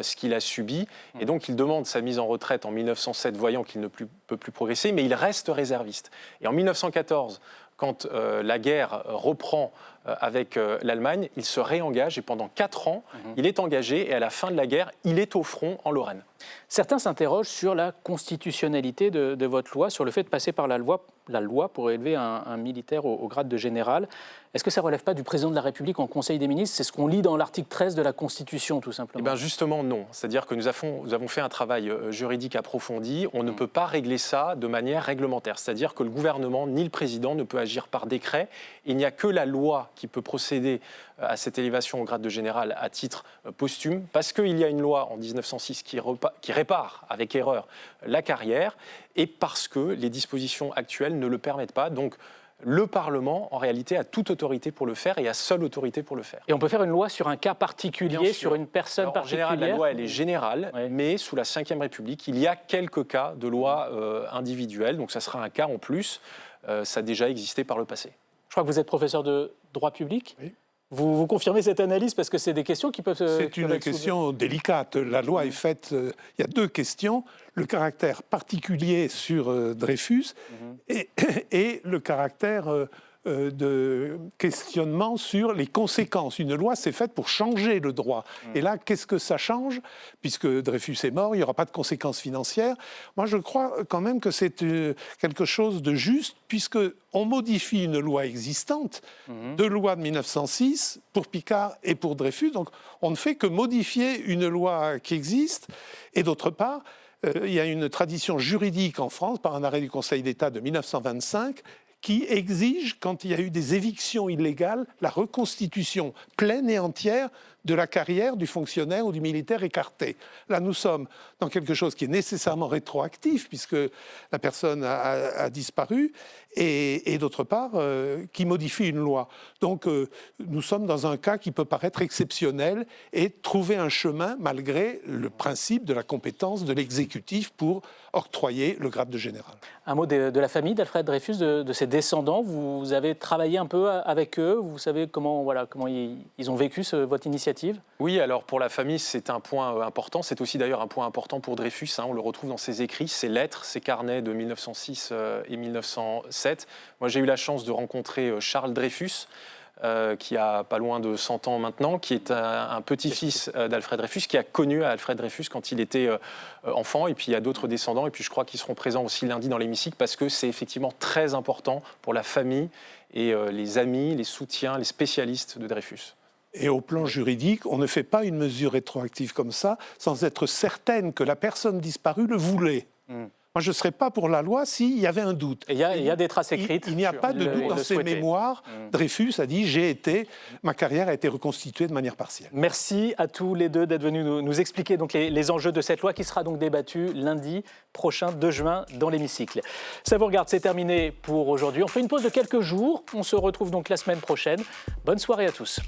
ce qu'il a subi. Et donc, il demande sa mise en retraite en 1907, voyant qu'il ne peut plus progresser, mais il reste réserviste. Et en 1914, quand la guerre reprend avec l'Allemagne, il se réengage et pendant 4 ans, il est engagé et à la fin de la guerre, il est au front en Lorraine. Certains s'interrogent sur la constitutionnalité de votre loi, sur le fait de passer par la loi pour élever un militaire au grade de général. Est-ce que ça ne relève pas du président de la République en Conseil des ministres? C'est ce qu'on lit dans l'article 13 de la Constitution, tout simplement. Eh bien justement, non. C'est-à-dire que nous avons fait un travail juridique approfondi. On ne peut pas régler ça de manière réglementaire. C'est-à-dire que le gouvernement ni le président ne peut agir par décret. Il n'y a que la loi qui peut procéder à cette élévation au grade de général à titre posthume, parce qu'il y a une loi en 1906 qui répare avec erreur la carrière, et parce que les dispositions actuelles ne le permettent pas. Donc, le Parlement, en réalité, a toute autorité pour le faire et a seule autorité pour le faire. Et on peut faire une loi sur un cas particulier, sur une personne particulière? En général, la loi, elle est générale, mais sous la Ve République, il y a quelques cas de loi individuelle, donc ça sera un cas en plus. Ça a déjà existé par le passé. Je crois que vous êtes professeur de droit public. Oui. Vous confirmez cette analyse parce que c'est des questions qui peuvent se... C'est une question délicate. La loi est faite... il y a 2 questions. Le caractère particulier sur Dreyfus et le caractère de questionnement sur les conséquences. Une loi, c'est faite pour changer le droit. Et là, qu'est-ce que ça change? Puisque Dreyfus est mort, il n'y aura pas de conséquences financières. Moi, je crois quand même que c'est quelque chose de juste, puisqu'on modifie une loi existante, 2 lois de 1906, pour Picard et pour Dreyfus. Donc, on ne fait que modifier une loi qui existe. Et d'autre part, il y a une tradition juridique en France, par un arrêt du Conseil d'État de 1925, qui exige, quand il y a eu des évictions illégales, la reconstitution pleine et entière de la carrière du fonctionnaire ou du militaire écarté. Là, nous sommes dans quelque chose qui est nécessairement rétroactif, puisque la personne a disparu, et d'autre part, qui modifie une loi. Donc, nous sommes dans un cas qui peut paraître exceptionnel et trouver un chemin malgré le principe de la compétence de l'exécutif pour octroyer le grade de général. Un mot de la famille d'Alfred Dreyfus, de ses descendants. Vous avez travaillé un peu avec eux. Vous savez comment ils ont vécu votre initiative? Oui, alors pour la famille, c'est un point important. C'est aussi d'ailleurs un point important pour Dreyfus. On le retrouve dans ses écrits, ses lettres, ses carnets de 1906 et 1907. Moi, j'ai eu la chance de rencontrer Charles Dreyfus, qui a pas loin de 100 ans maintenant, qui est un petit-fils d'Alfred Dreyfus, qui a connu Alfred Dreyfus quand il était enfant, et puis il y a d'autres descendants, et puis je crois qu'ils seront présents aussi lundi dans l'hémicycle, parce que c'est effectivement très important pour la famille et les amis, les soutiens, les spécialistes de Dreyfus. Et au plan juridique, on ne fait pas une mesure rétroactive comme ça sans être certaine que la personne disparue le voulait. Moi, je ne serais pas pour la loi s'il y avait un doute. Il y a des traces écrites. Il n'y a pas de doute dans ses mémoires. Dreyfus a dit « ma carrière a été reconstituée de manière partielle ». Merci à tous les deux d'être venus nous expliquer donc les enjeux de cette loi qui sera donc débattue lundi prochain, 2 juin, dans l'hémicycle. Ça vous regarde, c'est terminé pour aujourd'hui. On fait une pause de quelques jours. On se retrouve donc la semaine prochaine. Bonne soirée à tous.